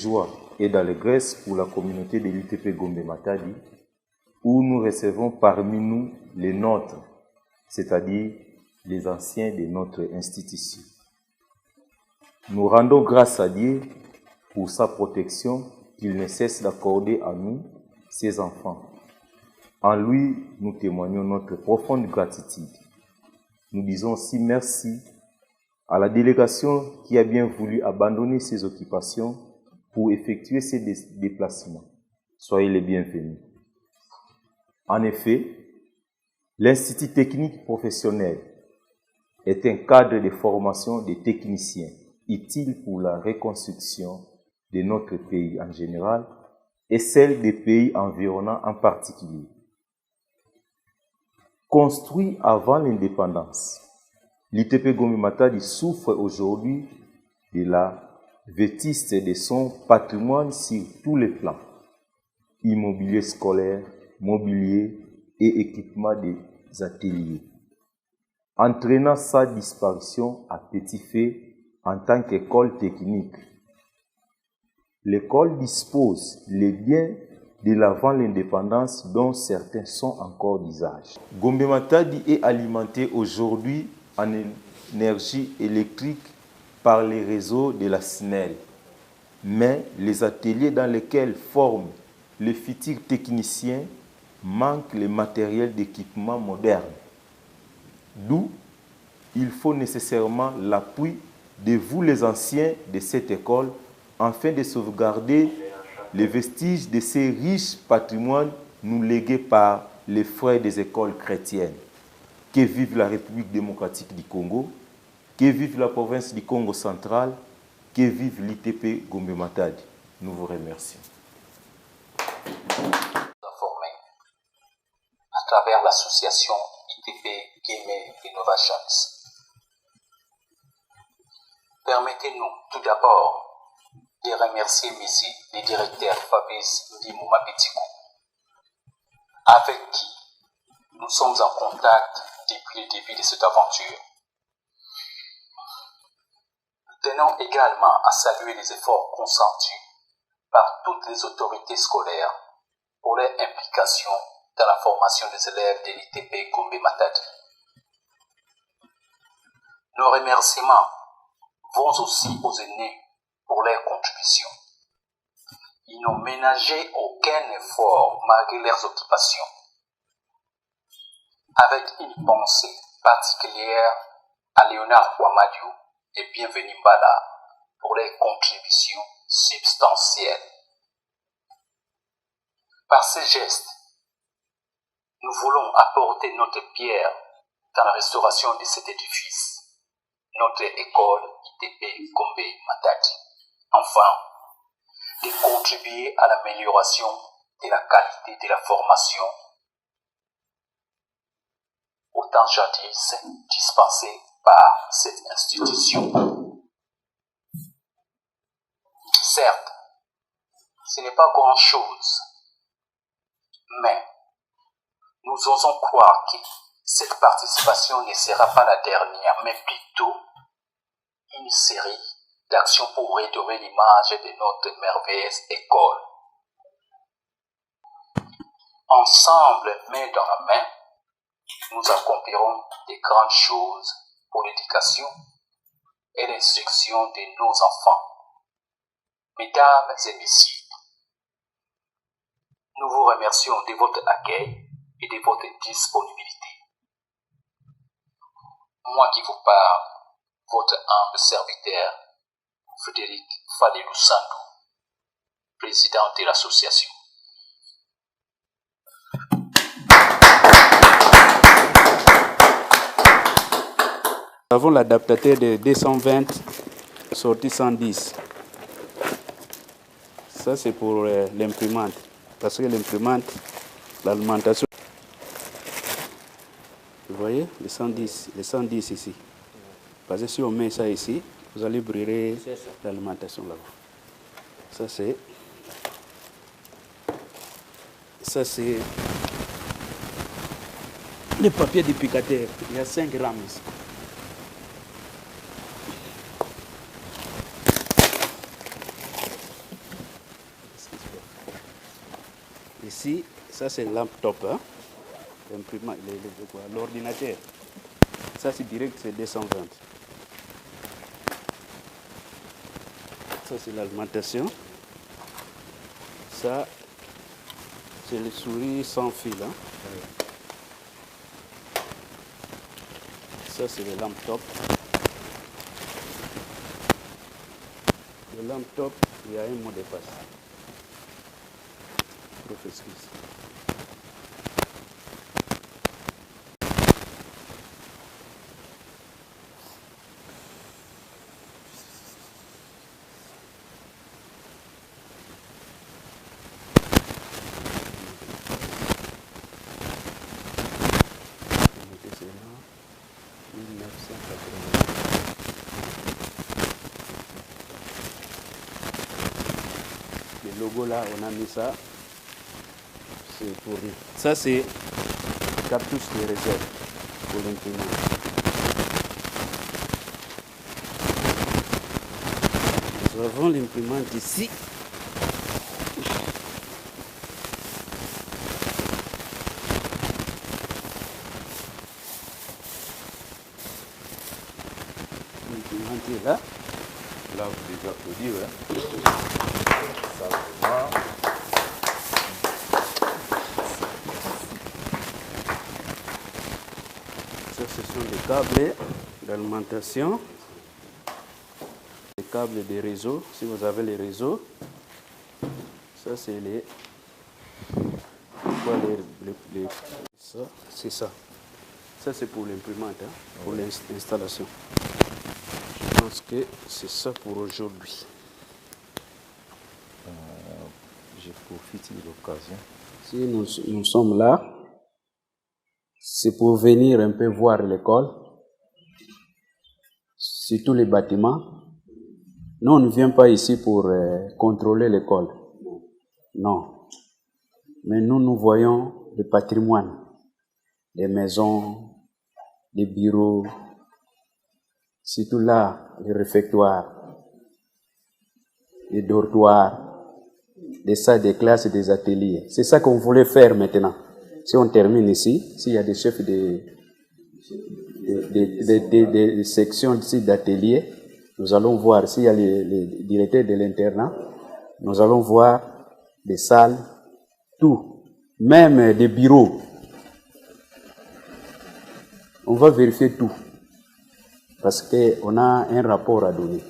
joie et d'allégresse pour la communauté de l'UTP Gombe Matadi, où nous recevons parmi nous les nôtres, c'est-à-dire les anciens de notre institution. Nous rendons grâce à Dieu pour sa protection qu'il ne cesse d'accorder à nous, ses enfants. En lui, nous témoignons notre profonde gratitude. Nous disons aussi merci à la délégation qui a bien voulu abandonner ses occupations pour effectuer ces déplacements. Soyez les bienvenus. En effet, l'Institut technique professionnel est un cadre de formation des techniciens utile pour la reconstruction de notre pays en général et celle des pays environnants en particulier. Construit avant l'indépendance, l'UTP Gombe Matadi souffre aujourd'hui de la vétuste de son patrimoine sur tous les plans, immobilier scolaire, mobilier et équipement des ateliers, entraînant sa disparition à petit feu en tant qu'école technique. L'école dispose les biens de l'avant l'indépendance dont certains sont encore d'usage. Gombe Matadi est alimenté aujourd'hui en énergie électrique par les réseaux de la SNEL. Mais les ateliers dans lesquels forment les futurs techniciens manquent le matériel d'équipement moderne. D'où il faut nécessairement l'appui de vous les anciens de cette école afin de sauvegarder les vestiges de ces riches patrimoines nous légués par les frères des écoles chrétiennes. Que vive la République démocratique du Congo, que vive la province du Congo central, que vive l'UTP Gombe Matadi. Nous vous remercions. Informé à travers l'association ITP Game Innovations. Permettez-nous tout d'abord de remercier ici le directeur Fabrice Ndimou-Mapetikou, avec qui nous sommes en contact depuis le début de cette aventure. Nous tenons également à saluer les efforts consentis par toutes les autorités scolaires pour leur implication dans la formation des élèves de l'ITP Gombe Matadi. Nos remerciements vont aussi aux aînés pour leurs contributions. Ils n'ont ménagé aucun effort malgré leurs occupations. Avec une pensée particulière à Léonard Ouamadio et Bienvenue Mbala pour leurs contributions substantielles. Par ces gestes, nous voulons apporter notre pierre dans la restauration de cet édifice, notre école ITP Gombe Matadi. Enfin, de contribuer à l'amélioration de la qualité de la formation, autant jadis dispensée par cette institution. Certes, ce n'est pas grand-chose, mais nous osons croire que cette participation ne sera pas la dernière, mais plutôt une série d'actions pour redorer l'image de notre merveilleuse école. Ensemble, main dans la main, nous accomplirons de grandes choses pour l'éducation et l'instruction de nos enfants. Mesdames et messieurs, nous vous remercions de votre accueil et de votre disponibilité. Moi qui vous parle, votre humble serviteur, Frédéric Falelou Sandou, président de l'association. Nous avons l'adaptateur de 220 sortie 110. Ça c'est pour l'imprimante. Parce que l'imprimante, l'alimentation. Vous voyez, les 110 ici. Parce que si on met ça ici, vous allez brûler l'alimentation là-bas. Ça c'est le papier de picateur. Il y a 5 grammes ici. Ici, ça c'est laptop, hein? L'ordinateur. Ça c'est direct, c'est 220. Ça c'est l'alimentation. Ça, c'est le souris sans fil. Hein? Ça c'est le laptop. Le laptop, il y a un mot de passe. Professeur. Le logo là, on a mis ça. C'est pour lui. Ça, c'est cartouche de réserve pour l'imprimante. Nous avons l'imprimante ici. L'imprimante est là. Là, vous devez applaudir. Hein? Ça, vraiment. Ça, ce sont les câbles d'alimentation, les câbles des réseaux. Si vous avez les réseaux, ça c'est les. Ça, c'est ça. Ça c'est pour l'imprimante, hein, pour l'installation. Je pense que c'est ça pour aujourd'hui. Je profite de l'occasion. Si nous sommes là, c'est pour venir un peu voir l'école, surtout les bâtiments. Nous, on ne vient pas ici pour contrôler l'école. Non. Mais nous voyons le patrimoine, les maisons, les bureaux, surtout là, les réfectoires, les dortoirs, des salles de classe et des ateliers. C'est ça qu'on voulait faire maintenant. Si on termine ici, s'il y a des chefs de sections ici d'ateliers, nous allons voir s'il y a les directeurs de l'internat, nous allons voir des salles, tout, même des bureaux. On va vérifier tout, parce qu'on a un rapport à donner.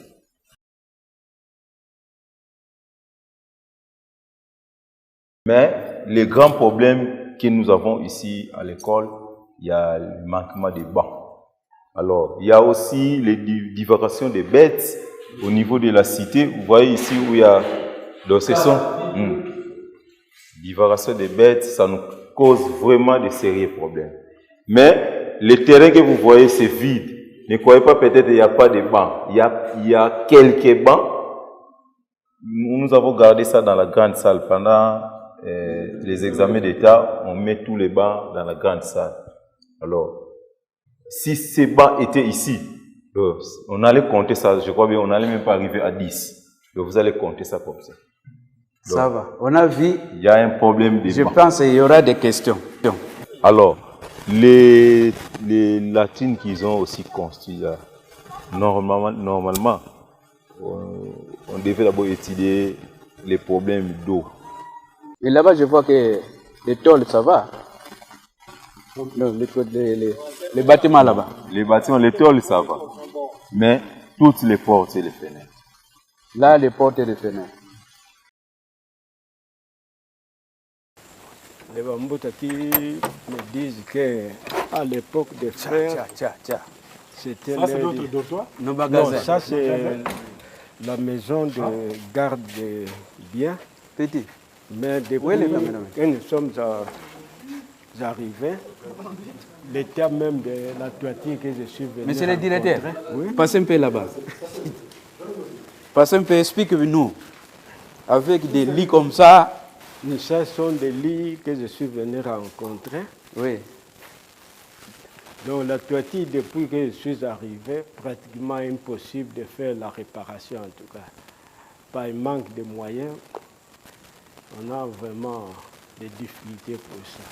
Mais les grands problèmes que nous avons ici à l'école, il y a le manquement de bancs. Alors, il y a aussi les divagations des bêtes au niveau de la cité. Vous voyez ici où il y a... Donc, ce sont... divagation des bêtes, ça nous cause vraiment de sérieux problèmes. Mais le terrain que vous voyez, c'est vide. Ne croyez pas peut-être qu'il n'y a pas de bancs. Il y a quelques bancs. Nous avons gardé ça dans la grande salle pendant les examens d'État. On met tous les bancs dans la grande salle. Alors, si ces bancs étaient ici, on allait compter ça, je crois bien, on n'allait même pas arriver à 10. Donc vous allez compter ça comme ça. Donc, ça va. On a vu. Il y a un problème de Je bancs. pense qu'il y aura des questions. Alors, les latines qu'ils ont aussi construites là, normalement, on devait d'abord étudier les problèmes d'eau. Et là-bas, je vois que les tôles, ça va. Non, les bâtiments là-bas. Les bâtiments, les tôles, ça va. Mais toutes les portes et les fenêtres. Là, les portes et les fenêtres. Les Bamboutaki me disent qu'à l'époque des frères, c'était notre dortoir? Nos non, magasins. ça c'est la maison de garde des biens. Petit. Mais depuis Oui, les femmes, que nous sommes arrivés, l'état même de la toiture que je suis venu Monsieur le directeur, oui. passez un peu là-bas. Passez un peu, expliquez-nous. Avec des lits comme ça. Ce sont des lits que je suis venu rencontrer. Oui. Donc la toiture, depuis que je suis arrivé, pratiquement impossible de faire la réparation en tout cas. Par manque de moyens, on a vraiment des difficultés pour ça.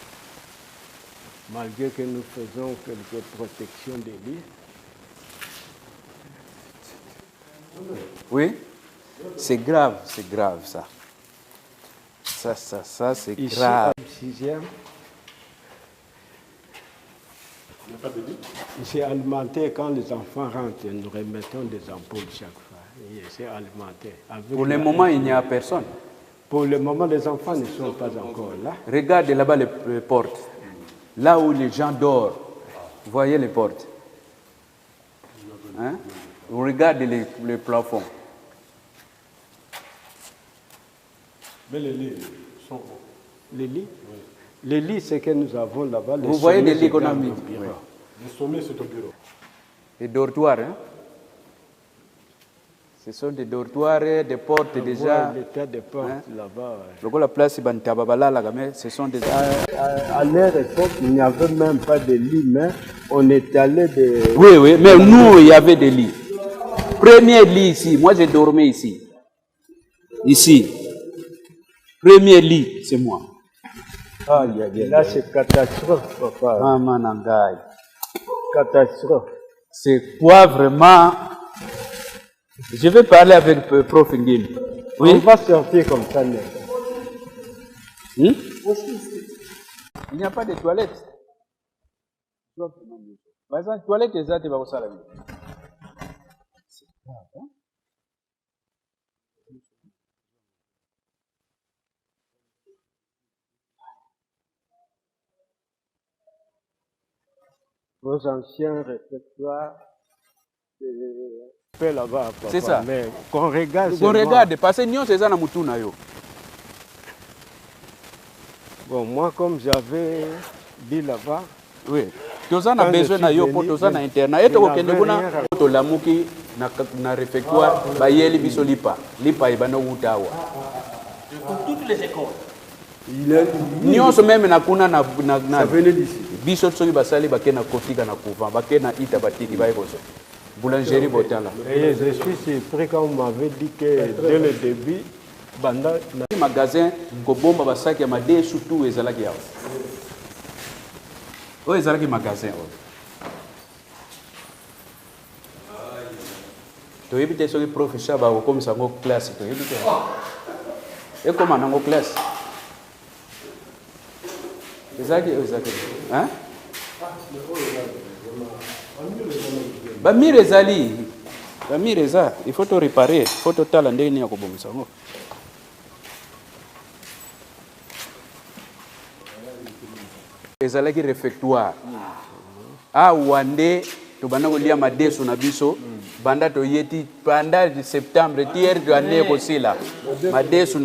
Malgré que nous faisons quelques protections des lits. Oui, c'est grave ça. Ça c'est Ici, grave. Sixième. C'est alimenté quand les enfants rentrent, nous remettons des ampoules chaque fois. C'est alimenté. Pour le moment, il n'y a personne. Pour le moment, les enfants ne sont pas encore là. Regardez là-bas les portes. Là où les gens dorment, vous voyez les portes. Hein? Vous regardez les plafonds. Mais les lits sont bons. Les lits? Oui. Les lits, c'est que nous avons là-bas. Vous voyez les lits qu'on a mis? Oui. Le sommet, c'est au bureau. Les dortoirs, hein? Ce sont des dortoirs, des portes déjà. L'état des portes là-bas. Donc la place, ce sont des... À leur époque, il n'y avait même pas de lit, mais on est allé de... Oui, mais nous, il y avait des lits. Premier lit ici, moi j'ai dormi ici. Ici. Premier lit, c'est moi. Là, c'est catastrophe, papa. Ah, manangai. Catastrophe. C'est quoi vraiment? Je vais parler avec le prof Ngim. Oui? On va sortir comme ça, n'est-ce Il n'y a pas de toilettes. Par exemple, toilettes, c'est ça, tu vas au salon. C'est grave, hein? Vos anciens réfectoires, là-bas, papa. C'est ça. Mais qu'on regarde. Qu'on regarde, parce que nous, c'est ça, nous sommes là. Bon, moi, comme j'avais dit là-bas. Oui. Tous on a besoin de yo pour tous on a internat. Et toi, quand on a tout l'amuki na réfectoire, bah yeli biso lipa ibano utawa. Pour toutes les écoles. Ni on se même na kuna na ça venait d'ici. Biso soki basali bakena kotika na couvent, bakena ita batiki ba eboso. Boulangerie botala. Et je suis surpris quand on m'avait dit que dès le début banda na magasin ko bomba basaki ya made surtout ezalaki yawo. Oh, ezalaki magasin oh. To yebite soki professeur ba ko komisa ngo classe to yebite. Et comment nango classe? Ezalaki. Hein? Bamire ezali. Bamire eza, il faut te réparer, il faut te tala ndeni ya ko bomisa ngo. Ezalaki réfectoire. Ah wande to banda ko lia madeso na biso banda to yeti banda de septembre tiers de année ko sila madeso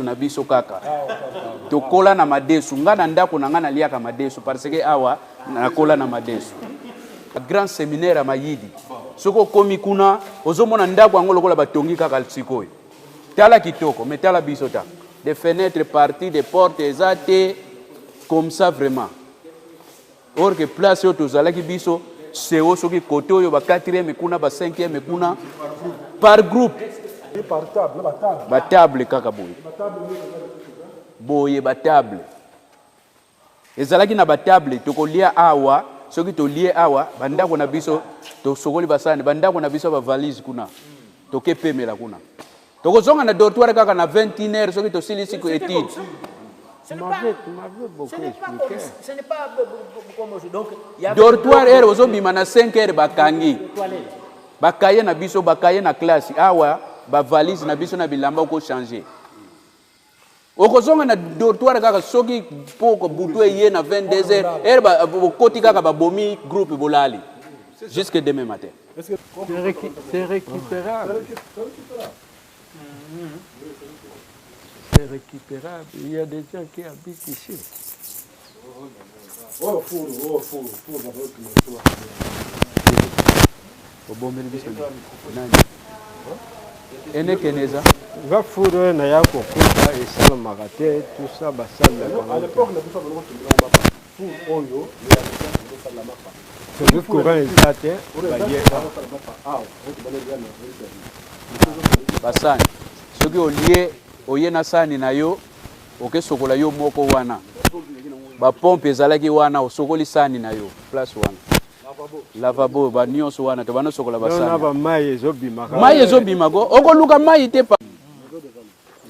na biso kaka to kola na madeso ngana ndako na ngana lia ka madeso parce que awa na kola na madeso grand séminaire à Mayidi soko komi kuna ozomona ndako angolo kola batongi kaka sikoyo tala kitoko mais tala biso ta des fenêtres parties des portes ezate comme ça vraiment. Or que place yo tozalaki biso c'est au soki côté yo ba 4e kuna ba 5e kuna par groupe ba table kaka boye ba table ezalaki na ba table tokolia awa soki to lie awa bandako na biso to sokoli basani bandako na biso ba valise kuna toke pemela kuna tokozonga na dortoir kaka na 21h soki to silisi ko étude. Ce n'est pas comme aujourd'hui. Donc, il y a dortoir er ozobima na 5h bakangi bakaye na biso bakaye na classe awa ba valise na biso na bilamba ko changer okozonga na dortoir kaka soki poko butu ye na 22h er ba koti kaka ba bomi groupe bolali jusque demain matin. C'est récupérable. C'est récupérable. Il y a des gens qui habitent ici. Ene keneza va fourrer na ya kokuta et ça le magaté tout ça basal à l'époque on a pu faire le oyo le courant exate basani soki olie oye na sani na yo oke sokola yo moko wana ba pompe ezalaki wana osokoli sani na yo place wana lavabo ba nyonso wana to bano sokola ba sani ba mai ezobimaka mai ezobimaka okoluka mai te pa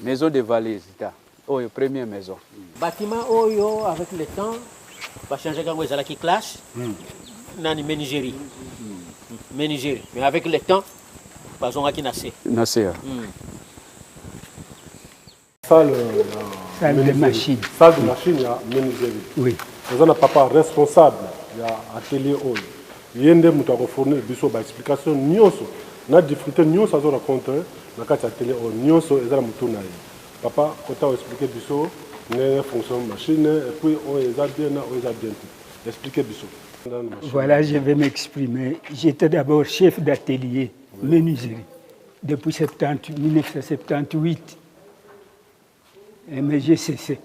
maison de valise ta oyo première maison Bâtiment Oyo, avec le temps, va changer quand vous allez qui clash. Nani menuiserie. Menuiserie. Mais avec le temps, ils ont qui nassé. Nasser. Salle de machine. Salle de machine, il y a menuiserie. Oui. Nous avons papa responsable, il y a atelier Oyo. Il y a des gens qui fournir des explications. Nous avons difficulté, nous avons rencontré dans l'atelier Oyo. Nous avons papa, quand on a expliqué des choses, les fonctions machine, et puis on les a bien, expliquez des choses. Voilà, je vais m'exprimer. J'étais d'abord chef d'atelier menuiserie depuis 1978. Mais j'ai cessé.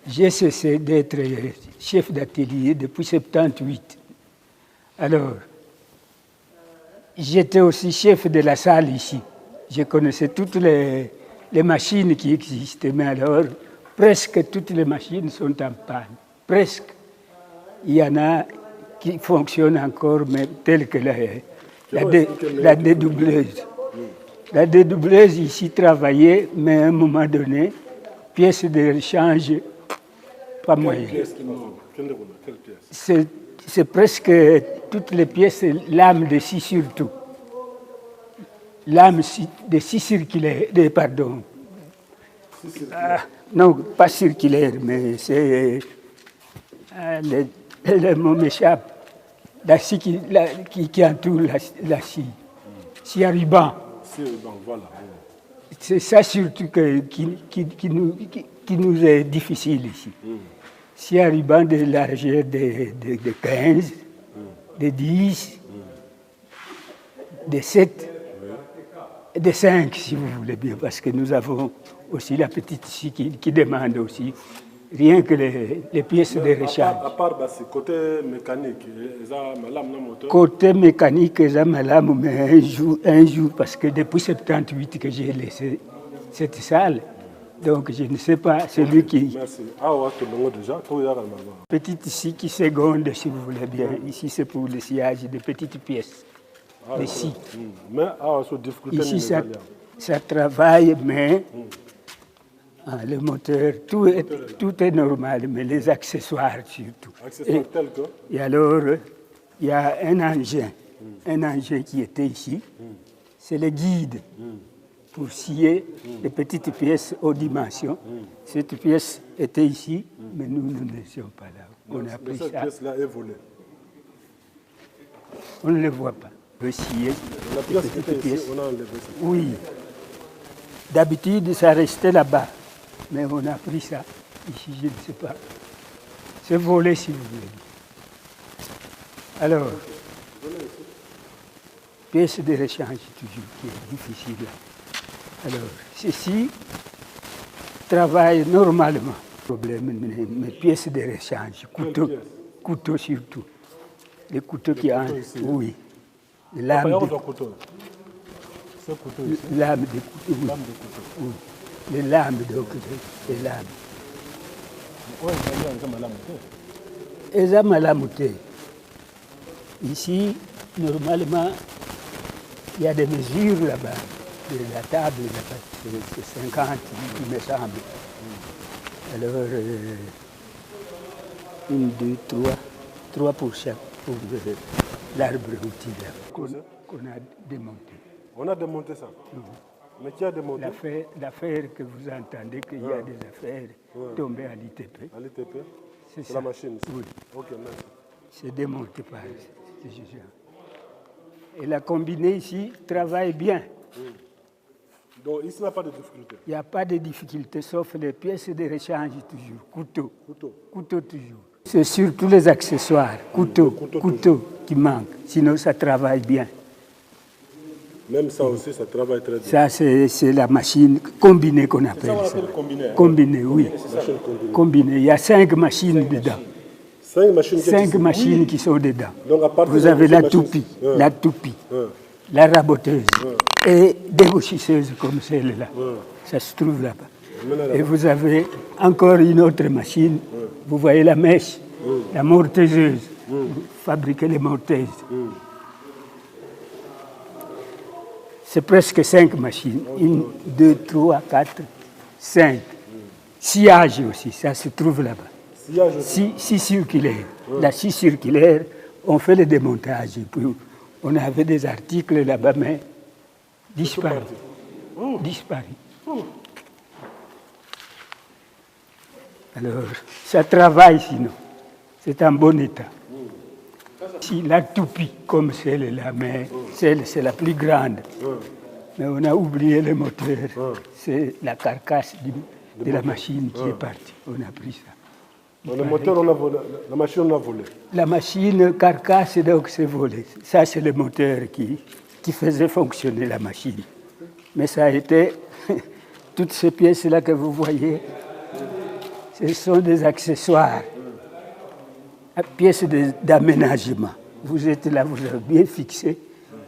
J'ai cessé d'être chef d'atelier depuis 1978. Alors, j'étais aussi chef de la salle ici. Je connaissais toutes les machines qui existent, mais alors, presque toutes les machines sont en panne. Presque. Il y en a qui fonctionnent encore, mais telles que la dédoubleuse. La dédoubleuse ici travaillait, mais à un moment donné, pièce de rechange, pas moyen. C'est presque toutes les pièces, lames de scie surtout. Lames de scie circulaire, pardon. Non, pas circulaire, mais c'est... le mot m'échappe. La scie qui entoure la scie. Scie à ruban. Voilà. C'est ça surtout qui nous est difficile ici. Scie à ruban de largeur de 15, de 10, de 7, de 5 si vous voulez bien, parce que nous avons aussi la petite scie qui demande aussi rien que les pièces de rechange. À part côté mécanique, moteur. Côté mécanique, j'ai malade, mais un jour, parce que depuis 78 que j'ai laissé cette salle, donc je ne sais pas, celui qui... Merci. Petite scie qui seconde, si vous voulez bien. Ici, c'est pour le sciage de petites pièces. De scie. Ici, ça travaille, mais... le moteur, tout est normal, mais les accessoires surtout. Accessoires tels que? Et alors, il y a un engin qui était ici. C'est le guide pour scier les petites pièces aux dimensions. Cette pièce était ici, mais nous n'étions pas là. On a pris ça. Cette pièce-là est volée. On ne le voit pas. On peut scier la pièce qui était ici, on a enlevé ça. Oui. D'habitude, ça restait là-bas. Mais on a pris ça. Ici, je ne sais pas. C'est volé, si vous voulez. Alors, pièce de rechange, toujours, qui est difficile. Alors, ceci travaille normalement. Problème, mes pièces de rechange, couteau surtout. Les couteaux qui entrent, oui. Les lames de couteau. Lames de couteau, oui. Les lames, donc, les lames. Elles ont malamuté. Ici, normalement, il y a des mesures là-bas. De la table, c'est 50, il me semble. Alors, 1, 2, 3 pour chaque, pour l'arbre outil qu'on a démonté. On a démonté ça. Mais qui a démonté? L'affaire que vous entendez, qu'il y a des affaires tombées à l'ITP. À l'ITP? C'est la machine? Oui. Ok, merci. C'est démonté par ces gens. Et la combinée ici travaille bien. Donc ici, il n'y a pas de difficulté? Il n'y a pas de difficulté, sauf les pièces de rechange toujours. Couteau toujours. C'est surtout les accessoires, couteau qui manquent. Sinon, ça travaille bien. Même ça aussi, ça travaille très bien. Ça, c'est la machine combinée qu'on appelle ça. Ça, on appelle combinée. Combinée, oui. Combinée. Il y a 5 machines dedans. 5 machines, 5 machines qui sont dedans. Donc, à part vous avez la toupie, la raboteuse et des bouchisseuses comme celle-là. Ça se trouve là-bas. Et vous avez encore une autre machine. Vous voyez la mèche, la mortaiseuse. Vous fabriquez les mortaises. C'est presque 5 machines. 1, 2, 3, 4, 5. Sillage aussi, ça se trouve là-bas. 6 circulaires. La 6 circulaire, on fait le démontage. Et puis on avait des articles là-bas, mais disparus. Disparus. Alors, ça travaille sinon. C'est en bon état. Si la toupie, comme celle-là, mais c'est la plus grande. Mais on a oublié le moteur. C'est la carcasse de la machine qui est partie. On a pris ça. Le moteur, on a volé. La machine, on a volé. La machine carcasse, donc, c'est volé. Ça, c'est le moteur qui faisait fonctionner la machine. Mais ça a été... Toutes ces pièces-là que vous voyez, ce sont des accessoires. Pièces d'aménagement. Vous êtes là, vous avez bien fixé.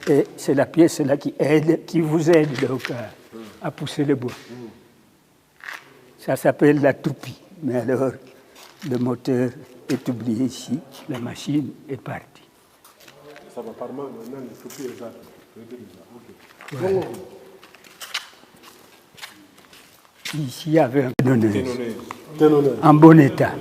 Et c'est la pièce là qui vous aide donc à pousser le bois. Ça s'appelle la toupie. Mais alors, le moteur est oublié ici, la machine est partie. Ça va par maintenant, la toupie est là. Voilà. Ici, il y avait un ténonneuse. En bon état.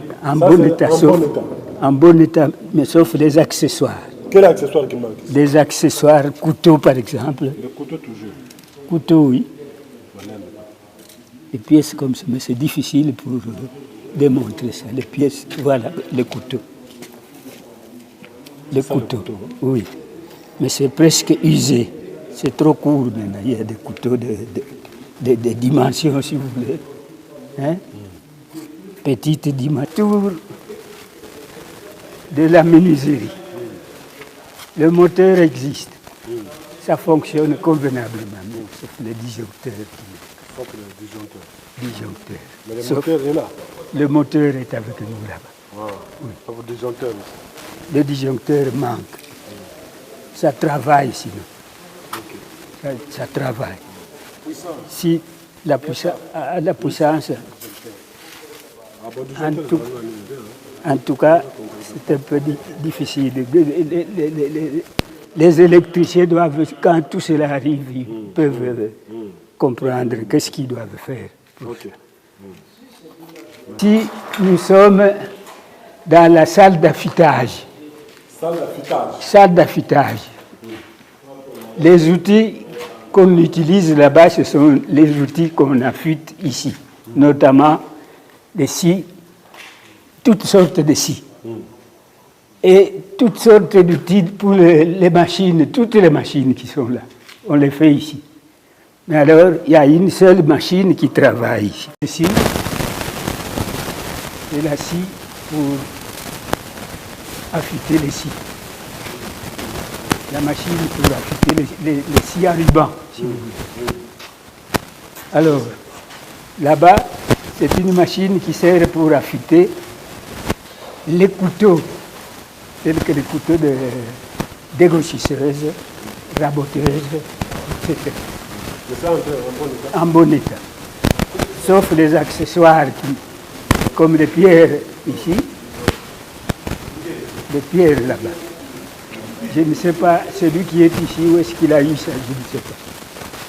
En bon état, mais sauf les accessoires. Quel accessoire qui manque? Les accessoires, couteau par exemple. Le couteau toujours. Couteau, oui. Les pièces comme ça, mais c'est difficile pour démontrer ça. Les pièces, voilà, les couteaux. Les couteaux, oui. Mais c'est presque usé. C'est trop court maintenant. Il y a des couteaux des dimensions, si vous voulez. Hein? Petite dimension de la menuiserie. Le moteur existe. Ça fonctionne convenablement, sauf le disjoncteur. Sauf le disjoncteur. Mais le moteur est là. Le moteur est avec nous là-bas. Oui. Sauf le disjoncteur. Le disjoncteur manque. Ça travaille sinon. Ça travaille. Si la puissance, en tout cas, c'est un peu difficile. Les électriciens doivent, quand tout cela arrive, ils peuvent comprendre qu'est-ce qu'ils doivent faire. Si nous sommes dans la salle d'affûtage, les outils qu'on utilise là-bas, ce sont les outils qu'on affûte ici, notamment les scies, toutes sortes de scies. Et toutes sortes d'outils pour les machines, toutes les machines qui sont là, on les fait ici. Mais alors, il y a une seule machine qui travaille ici. Ici, c'est la scie pour affûter les scies. La machine pour affûter les scies à ruban, si vous voulez. Alors, là-bas, c'est une machine qui sert pour affûter les couteaux, tels que les couteaux de dégauchisseuses, raboteuses, etc. En bon état. Sauf les accessoires comme les pierres ici, les pierres là-bas. Je ne sais pas, celui qui est ici, où est-ce qu'il a eu ça, je ne sais pas.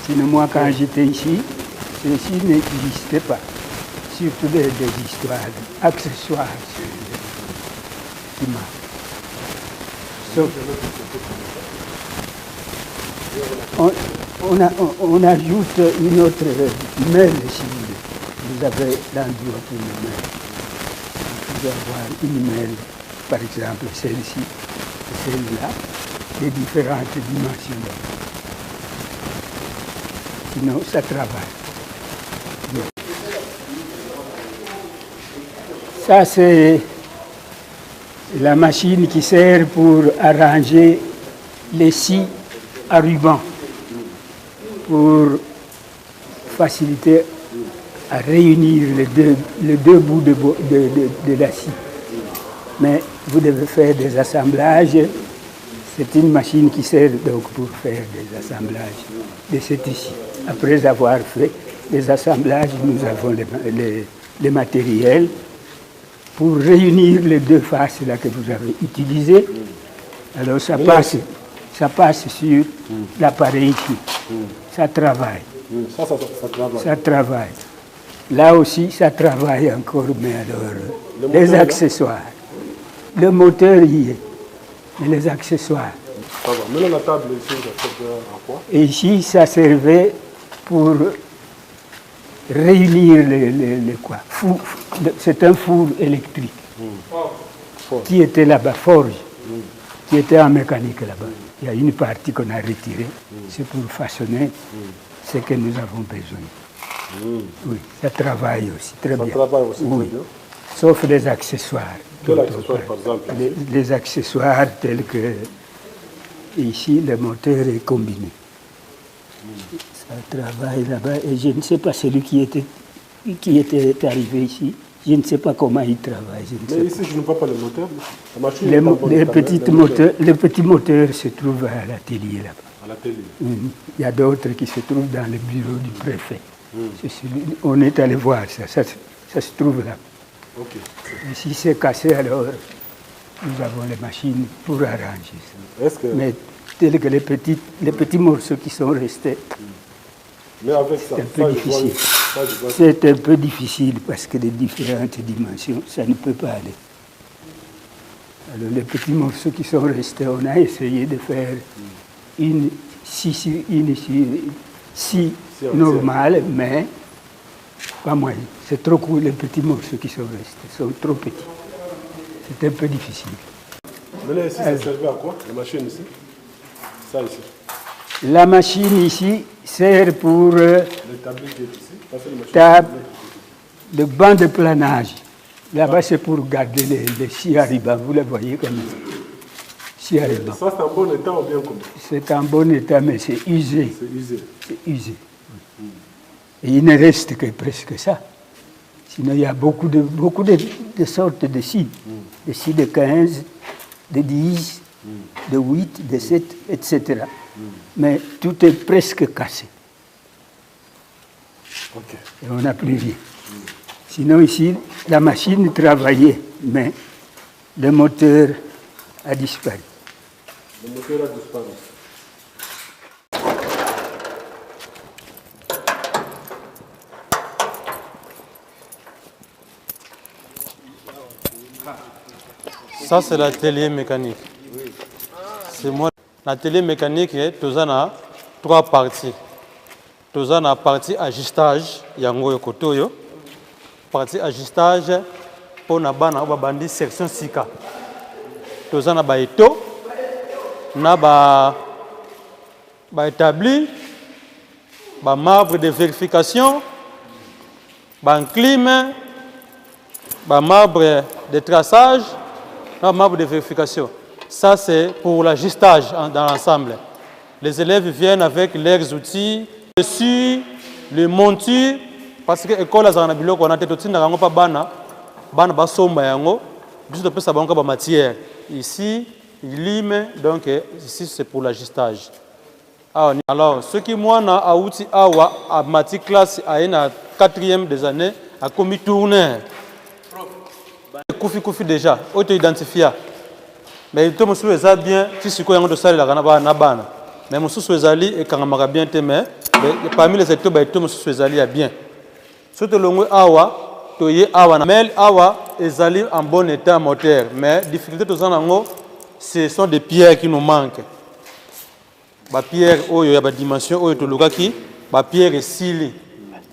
Sinon, moi, quand j'étais ici, ceci n'existait pas. Surtout des histoires, accessoires qui marquent. Sauf, on ajoute une autre mêle, si vous voulez. Vous avez l'endroit pour une mêle. Vous pouvez avoir une mêle, par exemple celle-ci, celle-là, des différentes dimensions. Sinon, ça travaille. Ça, c'est la machine qui sert pour arranger les scies à ruban, pour faciliter à réunir les deux bouts de la scie. Mais vous devez faire des assemblages. C'est une machine qui sert donc pour faire des assemblages de cette scie. Après avoir fait les assemblages, nous avons les matériels pour réunir les deux faces là que vous avez utilisées. Alors ça passe sur l'appareil ici. Ça travaille. Ça travaille. Là aussi, ça travaille encore, mais alors, les accessoires. Le moteur y est, mais les accessoires. Ça va. Maintenant, la table ici, ça sert à quoi? Et ici, ça servait pour réunir les quoi. C'est un four électrique qui était là-bas, forge, qui était en mécanique là-bas. Il y a une partie qu'on a retirée, c'est pour façonner ce que nous avons besoin. Oui, ça travaille aussi très bien. Ça travaille aussi très bien. Sauf les accessoires. Quels accessoires, par exemple? Les accessoires tels que ici, le moteur est combiné. Ça travaille là-bas et je ne sais pas celui qui était arrivé ici. Je ne sais pas comment il travaille. Mais ici, je ne vois pas le moteur. La machine les petits moteurs se trouvent à l'atelier là-bas. À l'atelier. Il y a d'autres qui se trouvent dans le bureau du préfet. On est allé voir ça. Ça se trouve là. Okay. Et si c'est cassé, alors nous avons les machines pour arranger ça. Mais tels que les petits morceaux qui sont restés, mais avec ça, c'est un peu difficile. C'est un peu difficile parce que les différentes dimensions, ça ne peut pas aller. Alors les petits morceaux qui sont restés, on a essayé de faire une scie normale, mais pas moyen. C'est trop court, les petits morceaux qui sont restés sont trop petits. C'est un peu difficile. Mais là, ici, ça servait à quoi, la machine ici? Ça ici. La machine ici sert pour le banc de planage. Là-bas, c'est pour garder les sciaribans. Vous les voyez comme ça. Ça, c'est en bon état ou bien comment? C'est en bon état, mais c'est usé. C'est usé. C'est usé. Et il ne reste que presque ça. Sinon, il y a beaucoup de sortes de scies. Des scies de 15, de 10, de 8, de 7, etc. Mais tout est presque cassé. Okay. Et on n'a plus rien. Sinon, ici, la machine travaillait, mais le moteur a disparu. Le moteur a disparu. Ça, c'est l'atelier mécanique. C'est moi. L'atelier mécanique, tu as 3 parties. Tu as la partie ajustage, yango yokotoyo. Partie ajustage, pour na bandi section sika. Tu as na eto, na établi, marbre de vérification, clim, marbre de traçage, marbre de vérification. Ça, c'est pour l'ajustage dans l'ensemble. Les élèves viennent avec leurs outils, dessus, les montures, parce que l'école a un biloko, on a tout pas bana basomba yango, juste après ça banque ba matière. Ici, il lime, donc ici c'est pour l'ajustage. Alors, ce qui moi na a outil awa à matière classe à une 4e des années a commis tourner. Koufi déjà, auto identifié. Mais tout le monde est bien, si c'est quoi de salle la bana. Mais mon sous ezali et quand on bien mais parmi les étoiles tout mon sous ezali a bien. Surtout le awa, toye awa mais awa ezali en bon état moteur, mais difficulté tous en ce sont des pierres qui nous manquent. Ba pierre oyo ya ba dimension oyo to lukaki, ba pierre esili.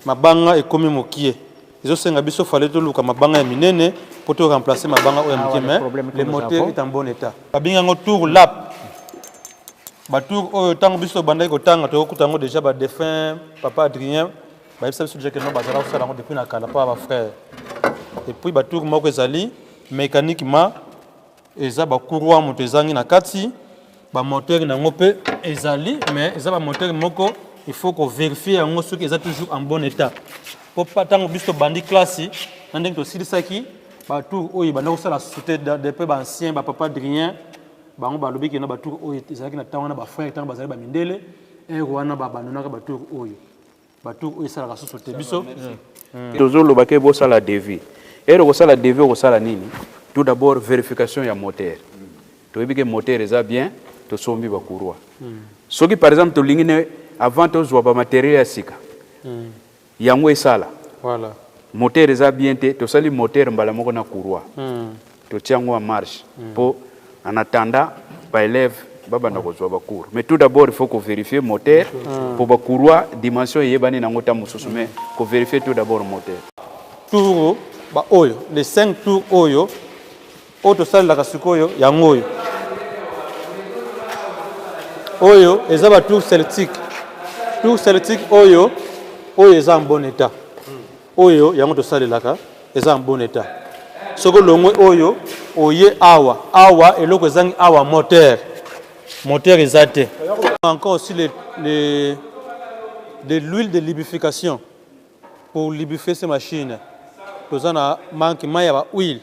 Mabanga et comme mokie. Ils senga biso fallait to luka mabanga ya minene pour te remplacer mabanga oyo mokie mais le moteur est en bon état. Ba binga tour lap. Batour oyo tango biso bandai ko tanga to kutango déjà ba défunt papa Adrien ba yebisa biso déjà que non bazala ko sala depuis na kala pa ba frère. Et puis batour moko ezali mécaniquement eza ba courroie moto ezangi na kati ba moteur na ngope ezali mais eza ba moteur moko il faut qu'on vérifie yango soki eza toujours en bon état. Pour pas tango biso bandi classe ndenge to silisaki batour oyo banda ko sala société depuis ba ancien ba papa Adrien bango balobi ke na batour oyo ezalaki na tango na ba frère tango bazali ba mindele et wana ba banonaka batour oyo Batou et ça la société biso. Toujours le baquet bossa la devis. Et le bossa la devis au sala nini. Tout d'abord vérification ya moteur. Tu veux que le moteur est bien, tu sombi bakurwa. Ce qui par exemple tu lingine avant tu vois pas matériel à sika. Yango et sala. Voilà. Moteur est bien, tu sali moteur mbala moko na kurwa. Tu tiens en marche. Pour en attendant, par élève. Mais tout d'abord, il faut qu'on vérifie le moteur pour la dimension et il faut vérifier tout d'abord le moteur. Tour, les 5 tours, auto salle la kasukoyo, yangoyo. Oyo, ils ont tour celtique. Tour celtique, oyo, ils sont en bon état. Oyo, yango to salle la ka, ils sont en bon état. Ce que l'on oyo, oye awa, et l'autre zang awa moteur. Moteur exalté. Encore aussi de l'huile de lubrification pour lubrifier ces machines. Nous avons un manquement d'huile.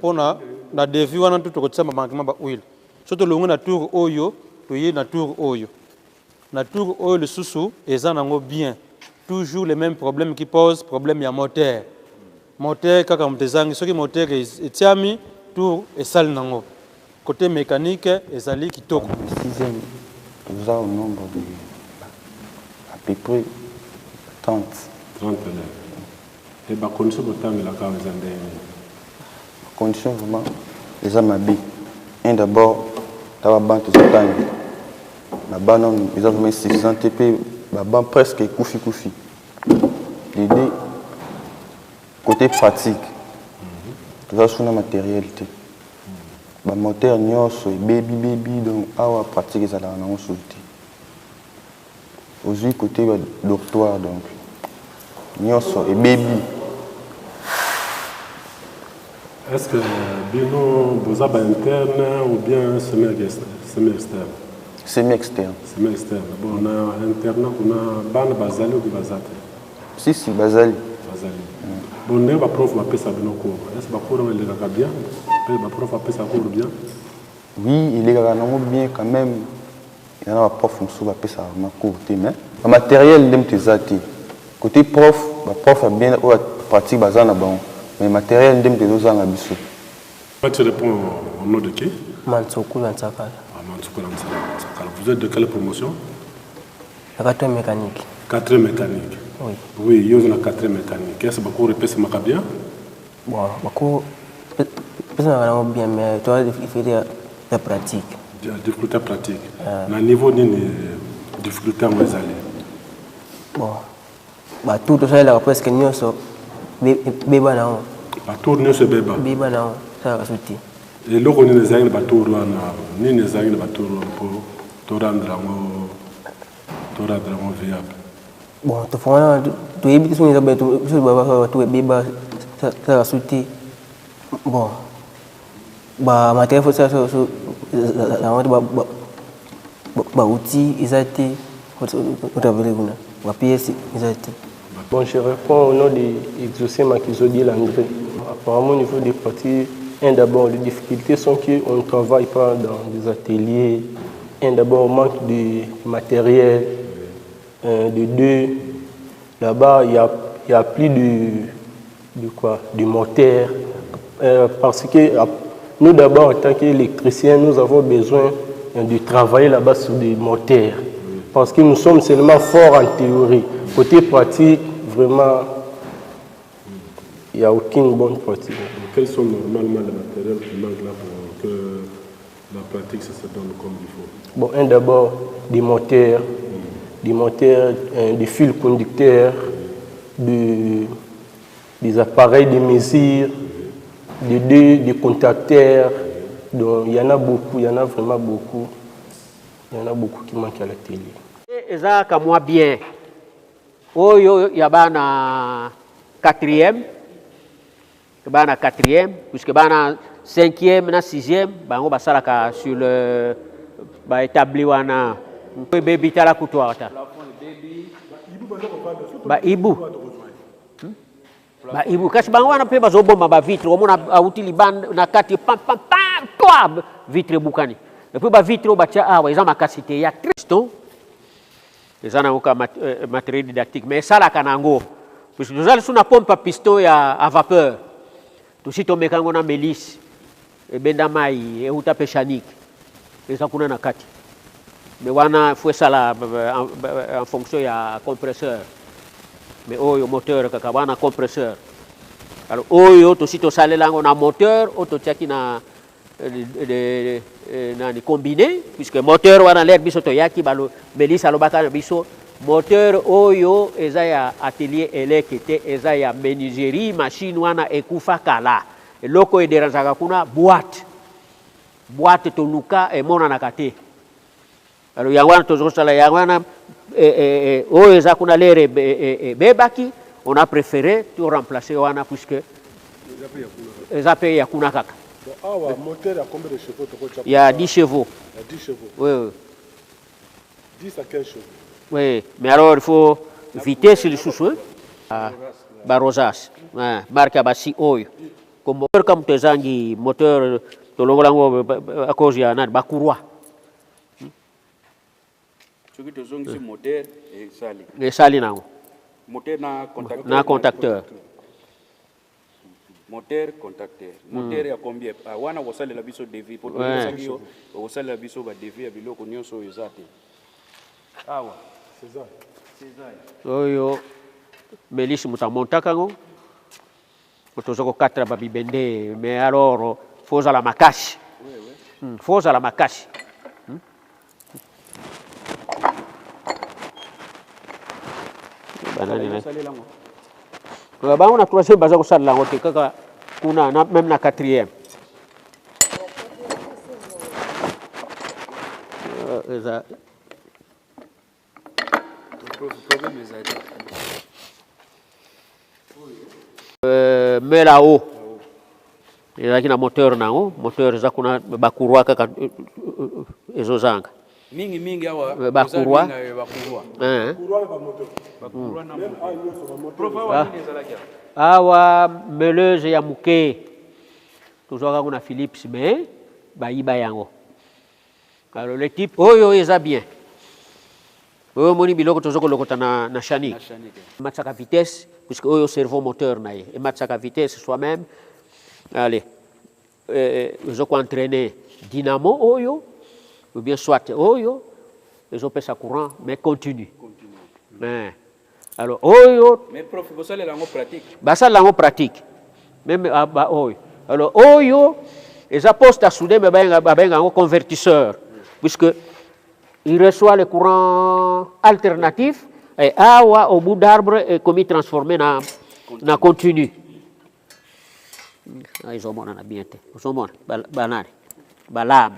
Pour la dévie, on a tout le manquement d'huile. Surtout le na tour oyo, tu na tour oyo. Na tour oyo le sous et ça n'en bien. Toujours les mêmes problèmes qui posent problème il y a moteur. Moteur quand on te zang, ce qui moteur est tiami tour et sale nango. Côté mécanique, les alliés qui toquent. Le 6e, nous avons au nombre de à peu près 30. 30 élèves. Et la condition de temps, la condition vraiment, les amabis. Un d'abord, tu as banque de temps. La banque, ils ont 600 TP, la banque presque koufi. Les deux, côté pratique, tu as sur la matérialité. Le moteur nyonso baby donc awa pratique ça là on sauté aujourd'hui côté dortoir donc nyonso et baby. Est-ce que bino vous avez interne ou bien semi-externe? Semi-externe. Bon, on a interne, on a ban bazali ou bazate? Si bazali. Bon, on a prof va pesa bino cours. Est-ce que cours on est bien? Le prof a pesa cours bien? Oui, il est bien quand même. Il y a un prof qui va pesa cours mais le matériel est côté prof, le prof a bien pratique bazana bon. Mais le matériel est bien dans biso. Tu réponds au nom de qui? Mansoukou Lansakal. Mansoukou Lansakal. Vous êtes de quelle promotion? La 4e mécanique. 4e mécanique. Oui. Oui, il y a une 4e mécanique. Est-ce que vous répétez bien? Bon, beaucoup. Personne bien, mais toi, il faut la pratique. Difficulté pratique. Le niveau de difficulté en aller. Bon, bah tout ça là presque nous sommes bébé là. Tout nous sommes bébé. Bébé là, ça va sauter. Et là on est les aïeux bateaux là, ni les aïeux bateaux pour te rendre viable. Bon, tu vois, tu es habitué à bébé, ça va sauter. Bon, bah matériel faut ça bah outils ils été pièces ils été. Bon, je réponds au nom d'Exaucé Makizodi Landré. Apparemment au niveau des parties, d'abord les difficultés sont qu'on ne travaille pas dans des ateliers. D'abord manque de matériel. De deux, là-bas il y a plus de moteur. Parce que nous d'abord en tant qu'électriciens, nous avons besoin de travailler là-bas sur des moteurs. Parce que nous sommes seulement forts en théorie. Côté pratique, vraiment, il n'y a aucune bonne pratique. Quels sont normalement les matériels qui manquent là pour que la pratique se donne comme il faut? Bon, d'abord, des moteurs, des fils conducteurs, des appareils de mesure, des contacteurs. Donc, il y en a beaucoup, il y en a vraiment beaucoup. Il y en a beaucoup qui manquent à la télé. Et ça, comme moi, bien. Oh, il y a un 4e. Il y a un 4e, puisque il y a un 5e, un 6e. On va sur le établi. Le bébé est à la coutoir. Ibu. Ibu. Kasi bangwana pe bazobomba ba vitre. Omona outili band na kati pam pam pam toi vitre bukani. Et puis ba vitre ba tia awa ils ont ma capacité ya Christo. eza nango ka matériel didactique mais esalaka nango puisque tozali so na pompe à piston à vapeur tosi tomeka yango na melise ebenda mai euta mpe chanique eza kuna na kati mais wana fo esala en fonction ya compresseur mais oyo moteur kaka wana compresseur alors oyo tosi tosalela yango na moteur oyo totiaki na nani combiné puisque moteur wana lere biso toyaki melise alobaka na biso moteur oyo eza ya atelier eleke te eza ya menuiserie machine wana ekufa kala eloko ederanzaka kuna boîte toluka emonanaka te alors yango wana tozosala yango wana oyo eza kuna lere ebebaki on a préféré tout remplacer wana puisque eza mpe ya kuna kaka. Ah, moteur à combien de chevaux? Il y a 10 chevaux. Il y a 10 chevaux. Oui, oui. 10 à 15 chevaux. Oui, mais alors il faut vitesse le sous Barosas. Marque Abassi Oyo. Comme moteur comme tezangi moteur tolongolango à cause ya na bakurwa. Soki tozongisi moteur esali. Esali nango. Moteur na contacteur. Moteur contacteur. Moteur ya combien? Wana kosalela biso devis pour tozaki yo kosalela biso ba devis ya biloko nyonso ezate. Awa, César. Oyo melisi mutamontaka ngo. Tozoko 4 babibende mais alors faut la makashi. Oui. Faut la makashi. Banani na. Ba on a troisième baza ko sala ngo te kaka kuna na même na quatrième. Mais là-haut, il y a un moteur nango, moteur za kuna bakurwa kaka ezozanga. Mingi awa bakurwa. Awa meleuse ya muke. Tozwaka kuna Philips mais bayiba yango. Alors le type oyo eza bien. Oyo moni biloko tozoko lokota na chanique. Matsaka vitesse puisque oyo cerveau moteur na ye. Et matsaka vitesse soi-même. Allez. Tozoko entraîner dynamo oyo ou bien soit oyo ezopesa courant mais continue. Mais alors oyo mais prof bosala lango pratique. Basala lango pratique. Même oyo. Alors oyo eza poste à souder mais babenga ngo convertisseur puisque il reçoit le courant alternatif et awa au bout d'arbre est comme transformé na continu. Ils ont mon bien te. Ils ont mon banane. Balame.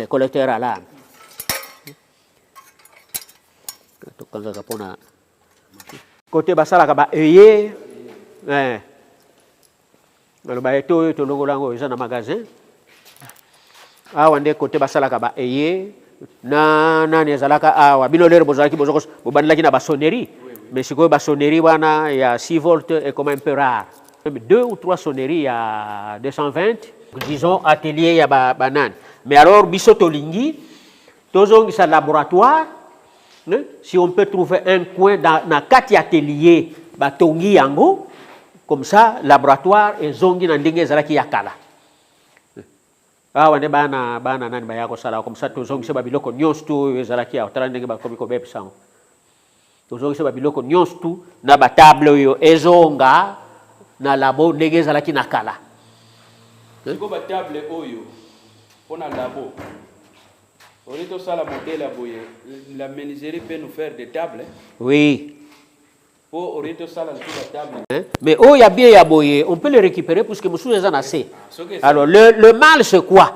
Collecteur à lame. Côté basala ka ba eye alors ba eto to longolango eza na magasin awa nde côté basala ka ba eye na nani ezalaka awa bino lero bozalaki bobandilaki na basonnerie mais sikoyo basonnerie wana ya 6 volts est quand même un peu rare. 2 ou 3 sonneries à 220 disons atelier ya banane mais alors biso tolingi tozongisa laboratoire si on peut trouver un coin dans 4 ateliers batongi yango comme ça laboratoire ezongi na ndenge ezalaki ya kala awa nde bana nani bayako sala comme ça tozongisa babiloko nyonso tu ezalaki ya otala ndenge bakomi kobepisango tozongisa babiloko nyonso tu na batable oyo ezonga na labo ndenge ezalaki na kala siko batable oyo pona labo orito sala modèle boye la menuiserie peut nous faire des tables. Oui. Pour orito sala la table. Mais oh ya bien ya boye, on peut le récupérer parce que monsieur les en assez. Alors le mal c'est quoi?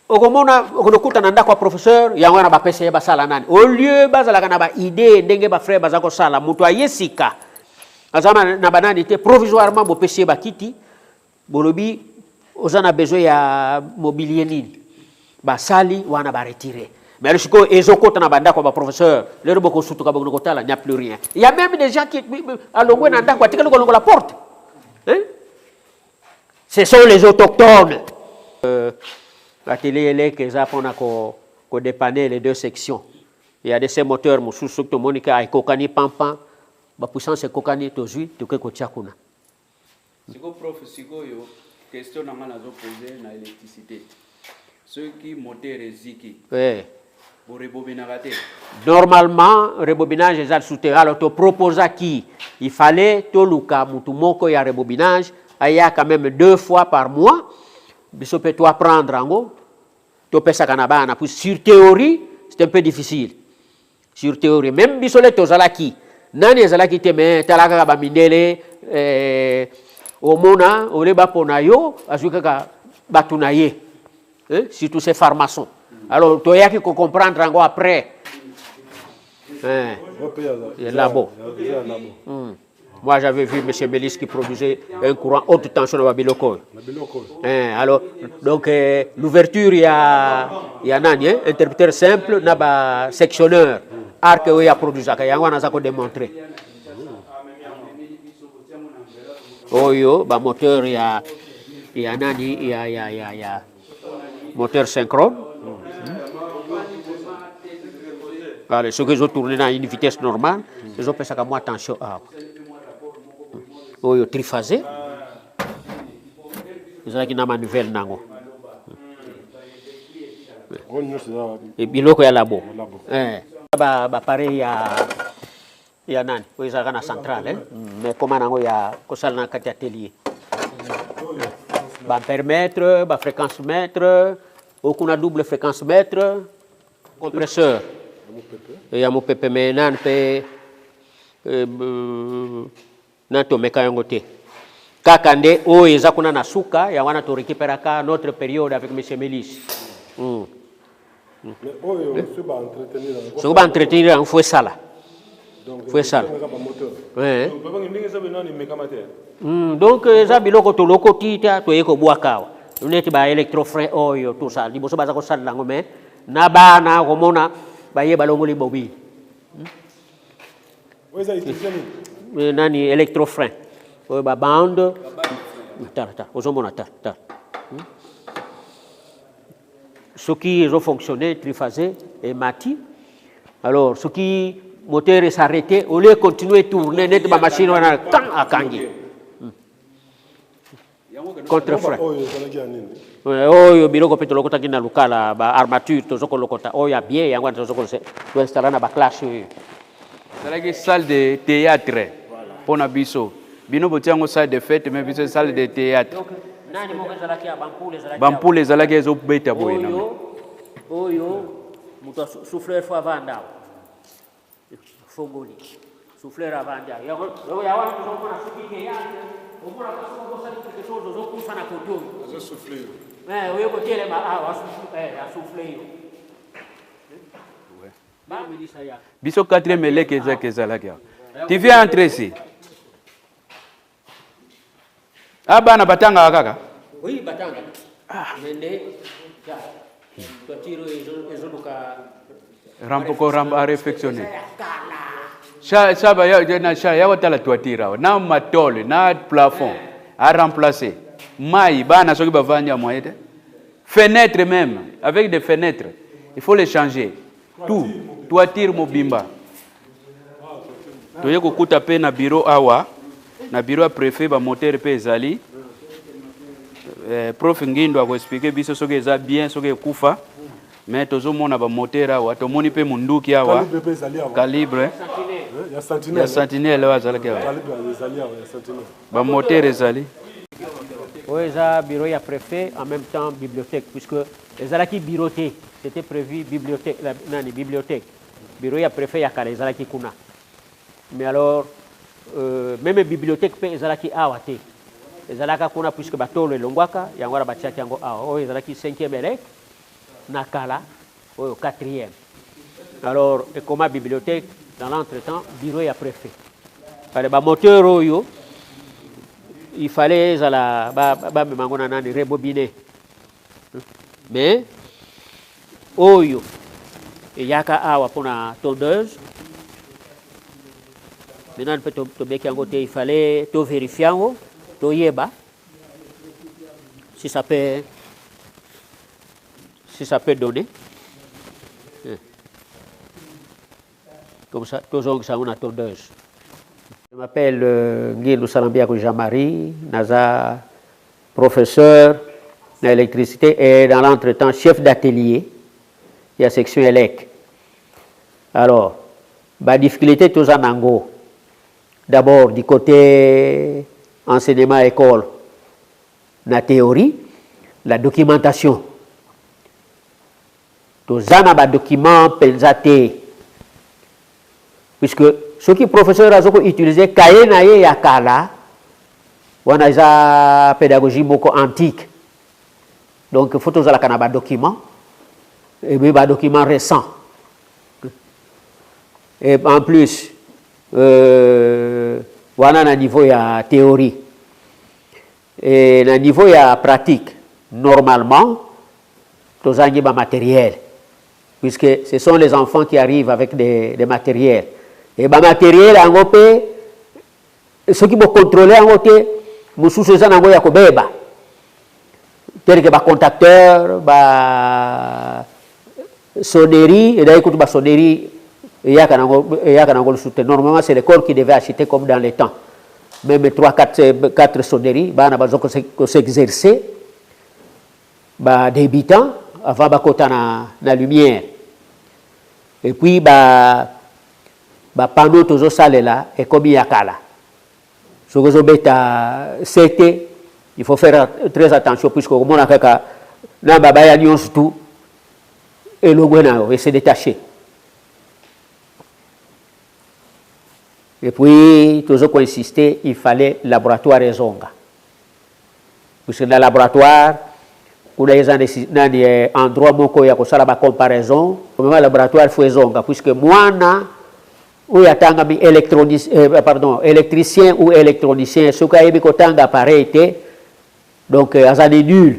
Okomona okokuta na ndako professeur yango na ba pesa ba sala nani. Au lieu bazala kana ba idée ndenge ba frère bazako sala mutu ayesika. Azama na banani te provisoirement bo pesa ba kiti. Bolobi ozana besoin ya mobilier nini. Basali wana ba retirer. Mais le chico ezokota na banda kwa professeur, le roboko sutuka boko kotala, il n'y a plus rien. Il y a même des gens qui alongwe na ndako atika longo la porte. Hein? Ce sont les autochtones. La télé elle que ça pona ko dépanner les deux sections. Il y a des moteurs mosusu to monika ay kokani pampan ba puissance kokani to zui to ke ko tiakuna. Siko prof sikoyo question nanga nazo poser na électricité. Ceux qui moteur eziki. Ouais. Pour rebobinage. Normalement, rebobinage est souterrain. Alors, tu proposes qui il fallait tout le cas, moko ya rebobinage, il y a quand même 2 fois par mois. Tu peux apprendre en gros. Tu peux ça canabana. Puis sur théorie, c'est un peu difficile. Sur théorie, même bisole tozalaki. Nani zalaki teme talaka ba mindele omona oleba ponayo azuka batunaye. Si tous ces pharmaciens. Alors, tu as qu'il comprendre encore après. Labo. Moi, j'avais vu M. Mélis qui produisait un courant haute tension dans Babiloko. Alors, donc, l'ouverture, il y a nani, interrupteur simple, il y a sectionneur. Arc, il y a produit ça. Il y a un démontré. Oh, yo, moteur, il y a nani, il y a moteur synchrone. Allez, ceux qui ont tourné dans une vitesse normale, ils ont fait ça comme moi, attention. Oh, yo, triphasé. Ils ont qui n'a manuvelle nango. Et biloko ya labo. Pareil ya nani. Oui, ça na centrale, mais comment nango ya kosal na kati atelier. Permettre, fréquence mètre, aucune double fréquence mètre, compresseur. Il y a mon pépé, mais nan to meka yangote. Kakande o ezakuna na suka ya wana to récupérer ka notre période avec monsieur Mélis. Mais oyo entretenir. So ba entretenir en fouet sala. Fouet sala. Ouais. Donc eza biloko to loko tita to yeko bwakawa. Uneti ba électrofrein oyo tout ça. Liboso baza ko sala ngome na bana komona baye balongoli bobi. Nani électrofrein. Oyo ba bande. Ta. Ozomona ta. Ce qui ont fonctionné triphasé et mati. Alors ce qui moteur s'arrêter au lieu de continuer à tourner net ma machine on a quand à kangi. Contre-frein. Oyo biloko peto lokota kina lukala ba armature tozoko lokota oya bien yango tozoko se to installer na ba clash oyo. C'est la salle de théâtre pour na biso. Bino botiango salle de fête mais biso salle de théâtre. Nani mo zalaki ya bampule zalaki. Bampule zalaki ezo beta boyena. Oyo muto souffleur fo avanda. Fogoli. Souffleur avanda. Yago ya wana tozomona sukike yake. Omona kasoko kosali quelque chose ozokufa na koto. Azo souffler. Oyo kotele ma a souffler. Biso 4e élève ezalaki. Tu viens entrer ici. Abana batanga kaka. Oui, batanga. Mende ya. Tiro ezonuka Rampoko a réflexionner. Shaba ya watala toitira na matole na plafond à remplacer. Maï bana soki bavanya moyete. Fenêtre même avec des fenêtres. Il faut les changer. Tout toiture mobimba. Toye kokuta pe na bureau awa. Na bureau préfet ba moteur pe ezali. Prof Ngindo a expliqué biso soki eza bien soki ekufa. Mais tozomona ba moteur awa tomoni pe munduki awa. Calibre. Ya sentinelle wa zalaki awa. Ba moteur ezali. Oui, ça bureau ya préfet en même temps bibliothèque puisque ezalaki bureauté, c'était prévu bibliothèque nani bibliothèque. Bureau ya préfet ya kala ezalaki kuna. Mais alors même bibliothèque pe ezalaki awate. Ezalaka kuna puisque batolo elongwaka yango ra batiaki yango awa. Oh ezalaki 5e élève na kala oh 4e. Alors et comme bibliothèque dans l'entretemps bureau ya préfet. Fallait ba moteur oyo il fallait ba mangona nani rebobiner. Mais oyo yaka awa pona tondeuse. Maintenant peut to beki yango te il fallait to vérifier yango to yeba si ça peut donner. comme ça, toujours ça une tondeuse. Je m'appelle Nguilou Salambiakou Jean-Marie, Naza, professeur d'électricité et dans l'entretemps chef d'atelier de la section ELEC. Alors, la difficulté tous en ango. D'abord, du côté enseignement école, la théorie, la documentation. Tous en documents pensés. Puisque ceux qui professeurs ont utilisé cahier naïe yakala, on a une pédagogie beaucoup antique. Donc, il faut tous les documents et puis des documents récents. Et en plus, on a un niveau de théorie. Et le niveau de pratique, normalement, tous les matériel. Puisque ce sont les enfants qui arrivent avec des matériels. Et le matériel, en fait, ceux qui vont contrôler, en fait, nous sommes ces gens qui ont tel que contacteur, sonnerie, et d'ailleurs, la sonnerie, normalement, c'est l'école qui devait acheter comme dans les temps. Même 3-4 sonneries, on a s'exercer, débutant, avant de la lumière. Et puis, panneau toujours salé là, et comme il y a là. Ce que c'était, il faut faire très attention, puisque au moment où on a tout, et le se détacher. Et puis, toujours pour insister, il fallait laboratoire et zonga. Puisque dans le laboratoire, on a des endroits où il y a une comparaison. Au laboratoire, il faut zonga. Puisque moi, où il y a électricien ou électronicien, ce qui est un appareil, donc, ça est nul.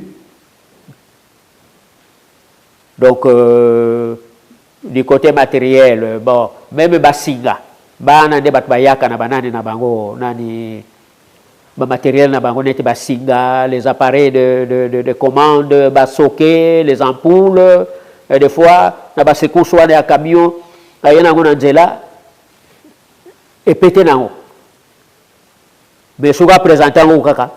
Donc, du côté matériel, bon, même Basinga. Bana de batbayaka na banani na bango nani matériel na bango neti basinga, les appareils de commande basoké, les ampoules, et des fois na basekou soit des camions ayena ngona nzela et pété nango. Mais souga présentant ngo kaka.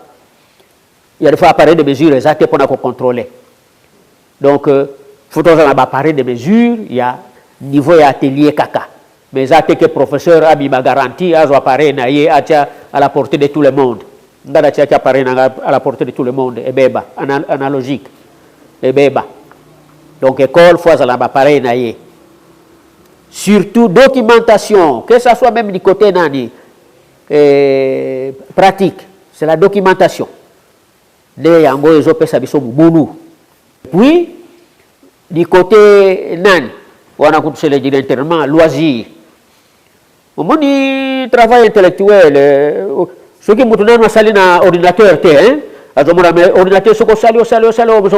Il y a des fois appareil de mesure exact pour contrôler. Donc faut toujours un appareil de mesure, il y a niveau et atelier kaka. Mais ça que professeur a mis ma garantie à appareil à la portée de tout le monde. À la portée de tout le monde et beba analogique et beba. Donc école faut à l'appareil naïe. Surtout documentation, que ça soit même du côté nani pratique, c'est la documentation. Les yango les opé sabiso boulou. Puis du côté nani, on a coupé le directement loisir. Au moins, du travail intellectuel, ceux qui ont salé un ordinateur, ordinateur, ce qu'on salé,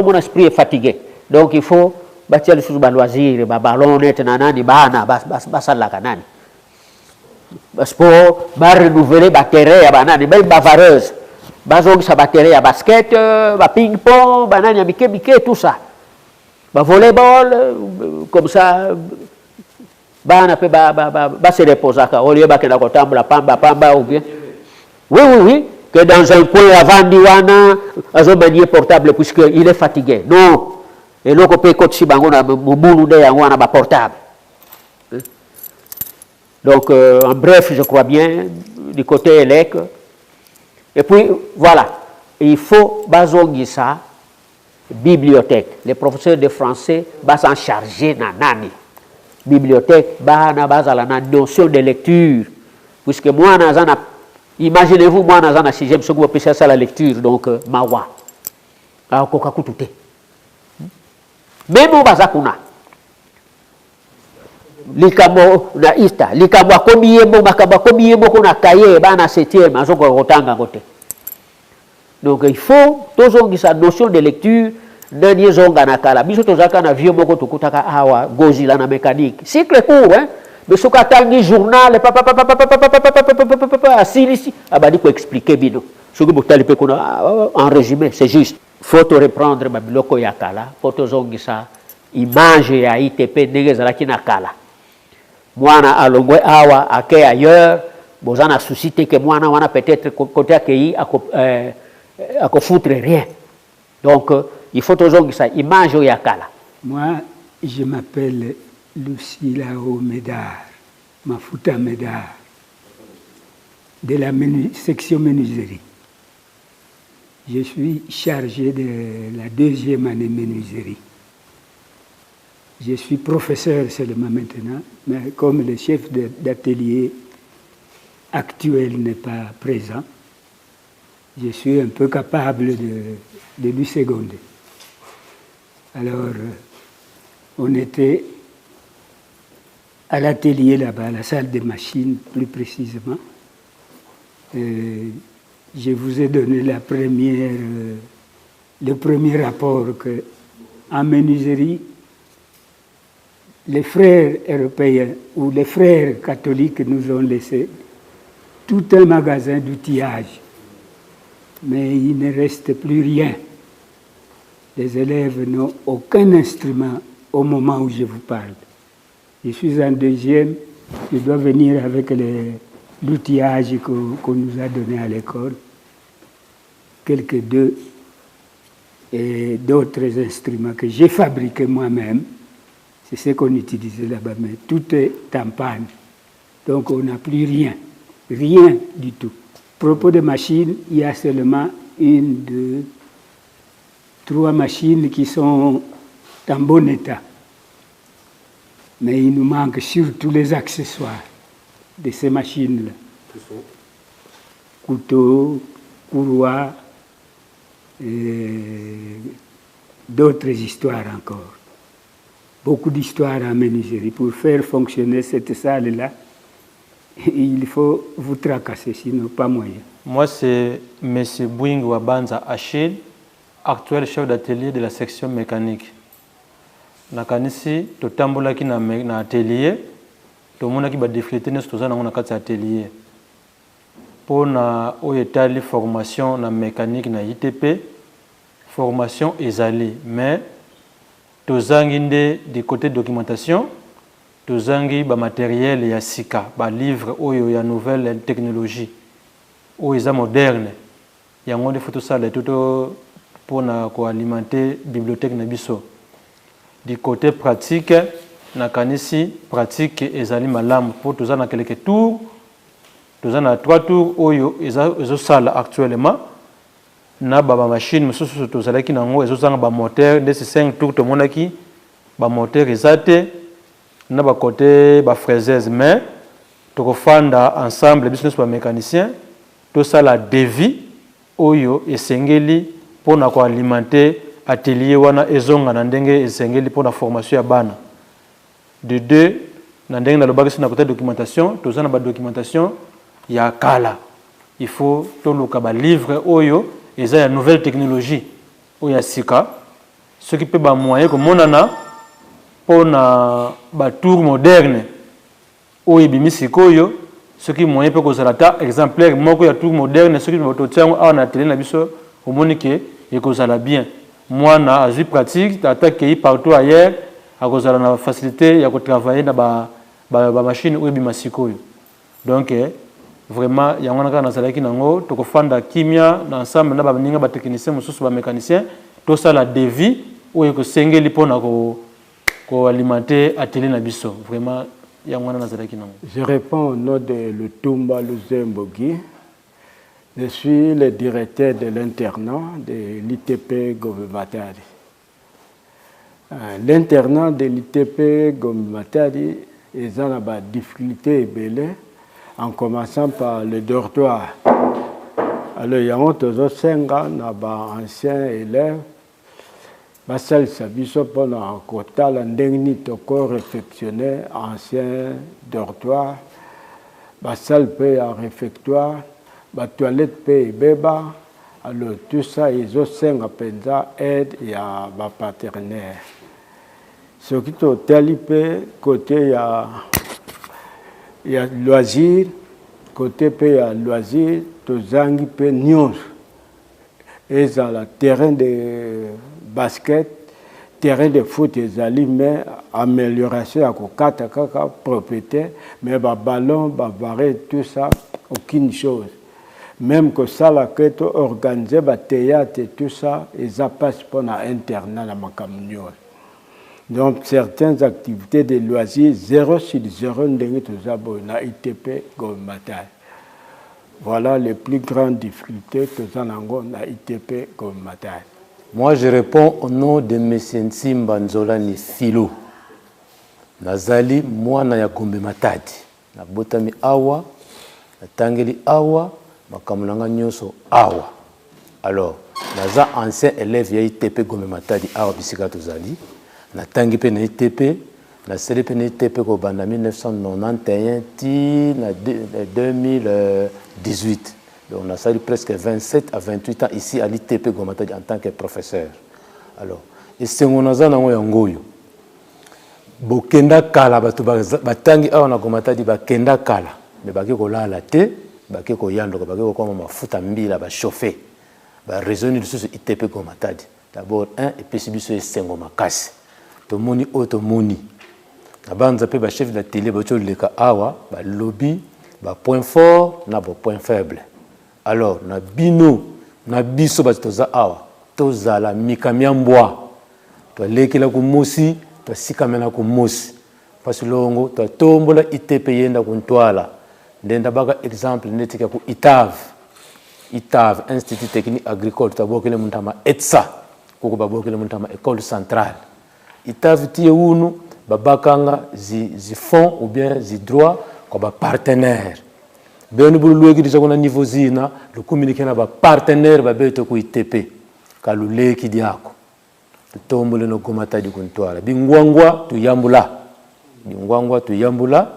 mon esprit est fatigué. Donc, il faut bâtir les choses de loisir, ballon, nanani, bana, basala, kanani. Sport, renouveler batterie, banani, même bavareuse. Bazong sa batterie à basket, ping-pong, banani, biké, tout ça. Volleyball, comme ça. Bana pe se reposer au lieu bakenda kotambula pamba ou bien oui que dans un coin avant diwana azo manier portable puisque il est fatigué non et loko pe kotsi bango na mobulu de yango na ba portable. Donc en bref je crois bien du côté ELEC et puis voilà il faut bazongi ça bibliothèque les professeurs de français va s'en charger nanani. Bibliothèque, bana bazala na notion de lecture, puisque moi nazana, imaginez-vous moi nazana 6e seconde pour ça la lecture donc mawa, a kokakutute. Même au bazakuna, likamo na ista, likamo komiye mo makaba komiye mo kuna kaye bana 7e mazoko rotanga côté. Donc il faut toujours sa notion de lecture. Nani zonga na kala biso tozaka na vieux moko tukutaka awa gozi la na mécanique cycle court hein mais soka tangi journal asili abadi ko expliquer bino soki botali pe kuna en résumé c'est juste faut te reprendre ma biloko ya kala faut tozongisa image ya ITP ndenge zalaki na kala mwana alongwe awa ake ailleurs bozana suscité que mwana wana peut-être côté accueilli ako foutre rien. Donc il faut toujours ça image ya kala. Moi je m'appelle Lucilao Médard, Mafuta Médard, de la section menuiserie. Je suis chargé de la 2e année menuiserie. Je suis professeur seulement maintenant, mais comme le chef d'atelier actuel n'est pas présent, je suis un peu capable de lui seconder. Alors, on était à l'atelier là-bas, à la salle des machines plus précisément. Je vous ai donné le premier rapport qu'en menuiserie, les frères européens ou les frères catholiques nous ont laissé tout un magasin d'outillage. Mais il ne reste plus rien. Les élèves n'ont aucun instrument au moment où je vous parle. Je suis en 2e, je dois venir avec l'outillage qu'on nous a donné à l'école, quelques et d'autres instruments que j'ai fabriqués moi-même. C'est ce qu'on utilisait là-bas, mais tout est en panne. Donc on n'a plus rien, rien du tout. À propos de machines, il y a seulement 1, 2, 3 machines qui sont en bon état. Mais il nous manque surtout les accessoires de ces machines-là. Couteaux, courroies, et d'autres histoires encore. Beaucoup d'histoires en menuiserie. Pour faire fonctionner cette salle-là, il faut vous tracasser, sinon pas moyen. Moi, c'est M. Bouing Wabanza Achille, actuel chef d'atelier de la section mécanique. Nakanisi, to tambola ki na atelier, to mona ki ba déflété ne stoza na kati atelier. Pour na oyetali formation na mécanique na ITP, formation ezali, mais tozangi nde du côté documentation, tozangi ba matériel ya sika, ba livre oyo ya nouvelle technologie, oyo eza moderne. Yango nde faut tosala tout pour na ko alimenter bibliothèque na biso. Du côté pratique, na kanisi pratique ezali malamu pour tous na quelques tours, tous na 3 tours oyo ezo sala actuellement na ba machine mususu tozalaki nango ezo zanga ba moteur de 5 tours to monaki ba moteur ezate na ba côté ba fraiseuse, mais to kofanda ensemble business ba mécanicien to sala devis oyo esengeli pour na ko alimenter atelier wana ezonga na ndenge esengeli pour la formation ya bana. De 2 na ndenge na lobaki na côté documentation, tozana ba documentation ya kala. Il faut to luka ba livre oyo eza ya nouvelle technologie oyo ya sika, ce qui peut ba moyen ko monana pour na ba tour moderne oyo bimisiko oyo, ce qui moyen peut ko zalata exemplaire moko ya tour moderne, ce qui to tiango a na atelier na biso au monike et ko zala bien. Moi, na azui pratique, attaqué partout ailleurs, à cause de la facilité, il y a travailler dans la machine ou bien masiko. Donc, vraiment, il y a un cas dans la qui nango, to kofanda kimia, ensemble, na ba ninga ba technicien, mususu ba mécanicien, tout ça la devis, ou que sengeli pona ko alimenter atelier na biso. Vraiment, il y a un cas dans la qui nango. Je réponds au nom de Lutumba Luzembogi. Je suis le directeur de l'internat de l'ITP Gombe-Matadi. L'internat de l'ITP Gombe-Matadi est dans la difficulté ébélée, en commençant par le dortoir. Alors, il y a anciens élèves, basal sabiso pendant quota l'endegni toko réfectionné ancien dortoir, basal paye en réfectoire. La toilette paye beba, alors tout ça, ils ont 5 penza aide et à ma partenaire. Ce qui est au talipé, côté il y a loisir, côté il y a loisir, tout zangi pe nyons. Et dans le terrain de basket, terrain de foot ezali mais amélioration ya kokata kaka propriété mais ballon bavare tout ça aucune chose même que ça la que to organiser ba théâtre tout ça ils passent pour un internat na makamnyo donc certaines activités de loisirs 0 sur 0 ndenge tozabo na ITP Gomatai. Voilà les plus grandes difficultés que nous avons na ITP Gomatai. Moi, je réponds au nom de M. Nsimba Nzolani Philo. Nazali mwana ya Gombe Matadi. Na botami awa, na tangeli awa, makamulanga nyoso awa. Alors, naza ancien élève ya ITP Gombe Matadi awa bisika tozali. Na tangi pe na ITP, na seli pe na ITP ko banda 1991 ti na 2018. On a sali presque 27 à 28 ans ici à l'ITP Gomatadi en tant que professeur. Alors, et c'est mon azana ngoyo. Bokenda kala batu batangi awa na Gomatadi bakenda kala. Mais baki ko la te, baki ko yando baki ko koma mafuta mbila ba chauffer. Ba raisonner sur ITP Gomatadi. D'abord et puis biso esengo makasi. To moni auto moni. Na banza pe ba chef de la télé ba leka awa, ba lobby, ba point fort na ba point faible. Alors, na bino, na biso batoza awa, tozala mikamiambwa. To lekela ku mosi, to sikamena ku mosi. Parce longo, to tombola ITP yenda kuntwala. Ndenda baga exemple netika ku ITAV. ITAV, Institut Technique Agricole, to bokele muntama ETSA, kuko babokele muntama École Centrale. ITAV tie unu, babakanga zi fonds ou bien zi droit ko ba partenaire. Ben nous voulons que nous niveau zina, le communiquer na ba partenaire ba beto ku ITP, kalule ki diako. Tutombole no Gomatadi kuntwala. Bingwangwa tu yambula. Bingwangwa tu yambula.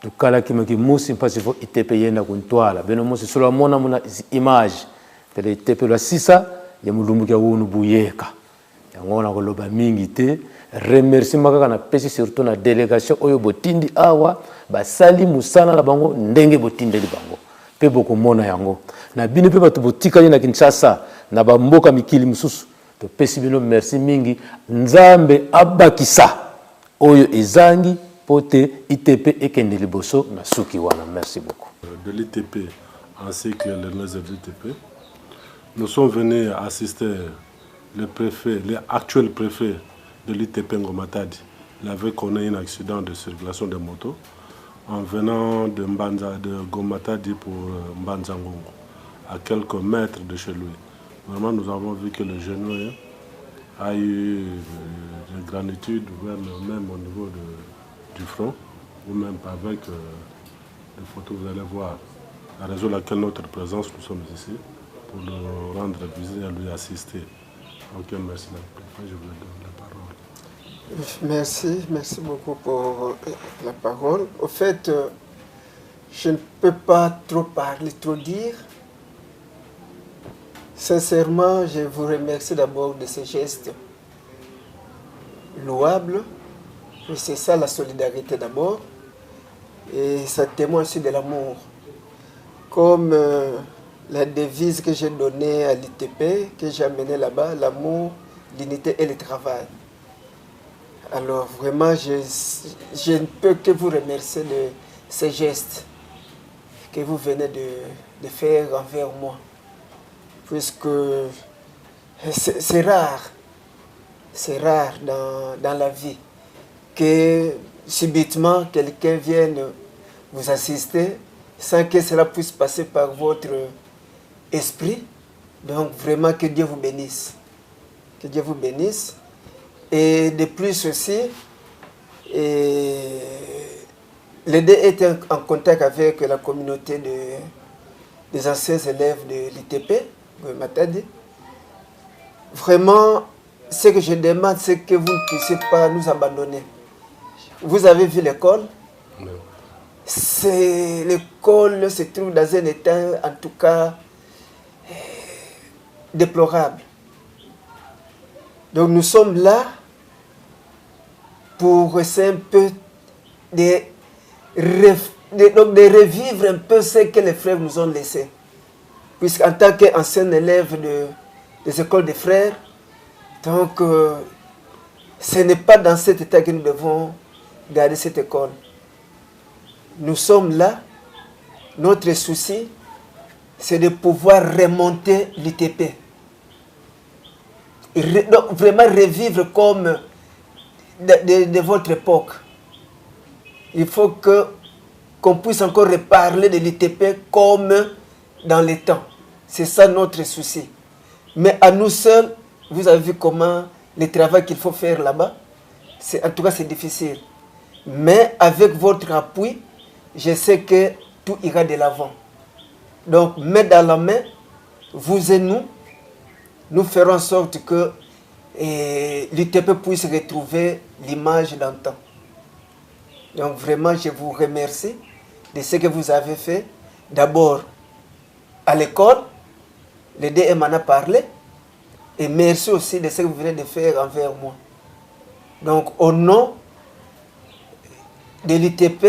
Tukala kimaki musi mpasi fo ITP yenda kuntwala. Beno musi solo mona mona image. Pele ITP la sisa ya mulumbu kya wonu buyeka. Yangona ko loba mingi te. Remercie makaka na pesi surtout na délégation oyo botindi awa basali musana na bango ndenge botindeli bango pe boko mona yango na bino pe bato botika na Kinshasa na bamboka mikili mususu to pesi bino merci mingi nzambe abakisa oyo ezangi pote ITP ekende liboso na suki wana. Merci beaucoup. De l'ITP ainsi que les mesures de l'ITP, nous sommes venus assister le préfet, l'actuel préfet de l'ITP Gomatadi. Il avait connu un accident de circulation de moto en venant de Gomatadi pour Mbanzangongo, à quelques mètres de chez lui. Vraiment, nous avons vu que le genou a eu une granitude, même au niveau du front, ou même avec les photos, vous allez voir. La raison pour laquelle notre présence, nous sommes ici, pour le rendre visite et lui assister. Ok, merci. Je vous donne la parole. Merci beaucoup pour la parole. Au fait, je ne peux pas trop parler, trop dire. Sincèrement, je vous remercie d'abord de ces gestes louables. C'est ça la solidarité d'abord. Et ça témoigne aussi de l'amour. Comme la devise que j'ai donnée à l'ITP, que j'ai amenée là-bas, l'amour, l'unité et le travail. Alors vraiment, je ne peux que vous remercier de ces gestes que vous venez de faire envers moi. Puisque c'est rare dans la vie que subitement quelqu'un vienne vous assister sans que cela puisse passer par votre esprit. Donc vraiment que Dieu vous bénisse. Que Dieu vous bénisse. Et de plus aussi, l'aider est en contact avec la communauté des anciens élèves de l'ITP, Matadi. Vraiment, ce que je demande, c'est que vous ne puissiez pas nous abandonner. Vous avez vu l'école? L'école se trouve dans un état, en tout cas, déplorable. Donc nous sommes là pour essayer un peu de revivre un peu ce que les frères nous ont laissé. Puisqu'en tant qu'ancien élève des écoles des frères, donc ce n'est pas dans cet état que nous devons garder cette école. Nous sommes là, notre souci, c'est de pouvoir remonter l'ITP. Donc, vraiment revivre comme de votre époque. Il faut qu'on puisse encore reparler de l'ITP comme dans les temps. C'est ça notre souci. Mais à nous seuls, vous avez vu comment le travail qu'il faut faire là-bas, en tout cas c'est difficile. Mais avec votre appui, je sais que tout ira de l'avant. Donc, main dans la main, vous et nous ferons en sorte que l'UTP puisse retrouver l'image d'antan. Donc, vraiment, je vous remercie de ce que vous avez fait. D'abord, à l'école, le DM m'en a parlé. Et merci aussi de ce que vous venez de faire envers moi. Donc, au nom de l'ITP,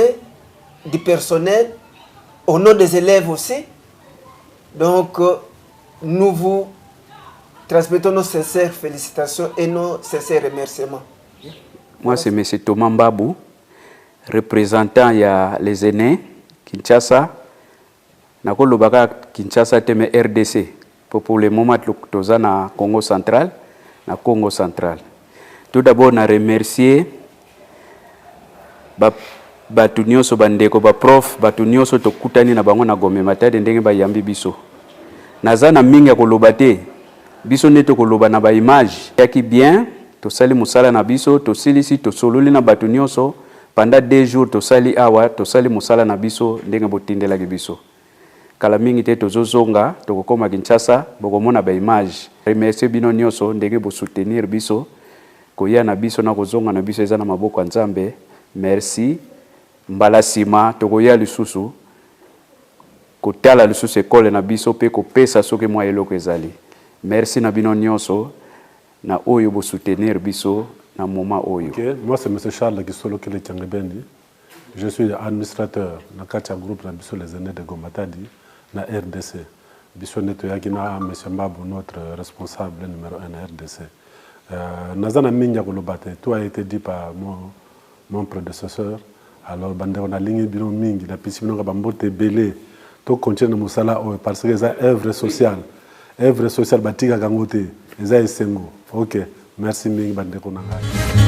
du personnel, au nom des élèves aussi, donc, nous vous transmettons nos sincères félicitations et nos sincères remerciements. Moi, c'est M. Thomas Mbabou, représentant les aînés, Kinshasa. Nakolobaka Kinshasa teme RDC. Pour le moment, nous sommes na Congo central, na Congo central. Tout d'abord, na remercier batu nyonso bandeko ba prof batu nyonso tokutani na bango na Gombe Matadi ndenge ba yambi biso. Naza na mingi koloba te. Biso neto koloba na ba image yaki bien, to sali musala na biso, to silisi to sololi na batu nyonso pendant 2 jours to sali awa, to sali musala na biso ndenge botindela ki biso. Kala mingi te tozozonga tokokoma Kinshasa bokomona ba image. Remercier bino nyonso ndenge bo soutenir biso koya na biso na kozonga na biso eza na maboko ya Nzambe. Merci. Mbala sima tokoya lisusu kotala lisusu ekole na biso pe kopesa soki mwa eloko ezali. Merci na bino nyonso na oyo bo soutenir biso na moment oyo. Okay. Moi c'est M. Charles Gisolo Kele Tchangebendi. Je suis administrateur na kati ya groupe na biso les aînés de Gomatadi na RDC. Biso neto yaki na M. Mbabou, notre responsable numéro 1 na RDC. Nazana minja kolobate, tout a été dit par mon prédécesseur. Alors bandeko na lingi bino mingi na pisi bino ka bambote belé to continuer musala parce que ça œuvre sociale batika kangote eza esengo. OK, merci mingi bandeko na ngai.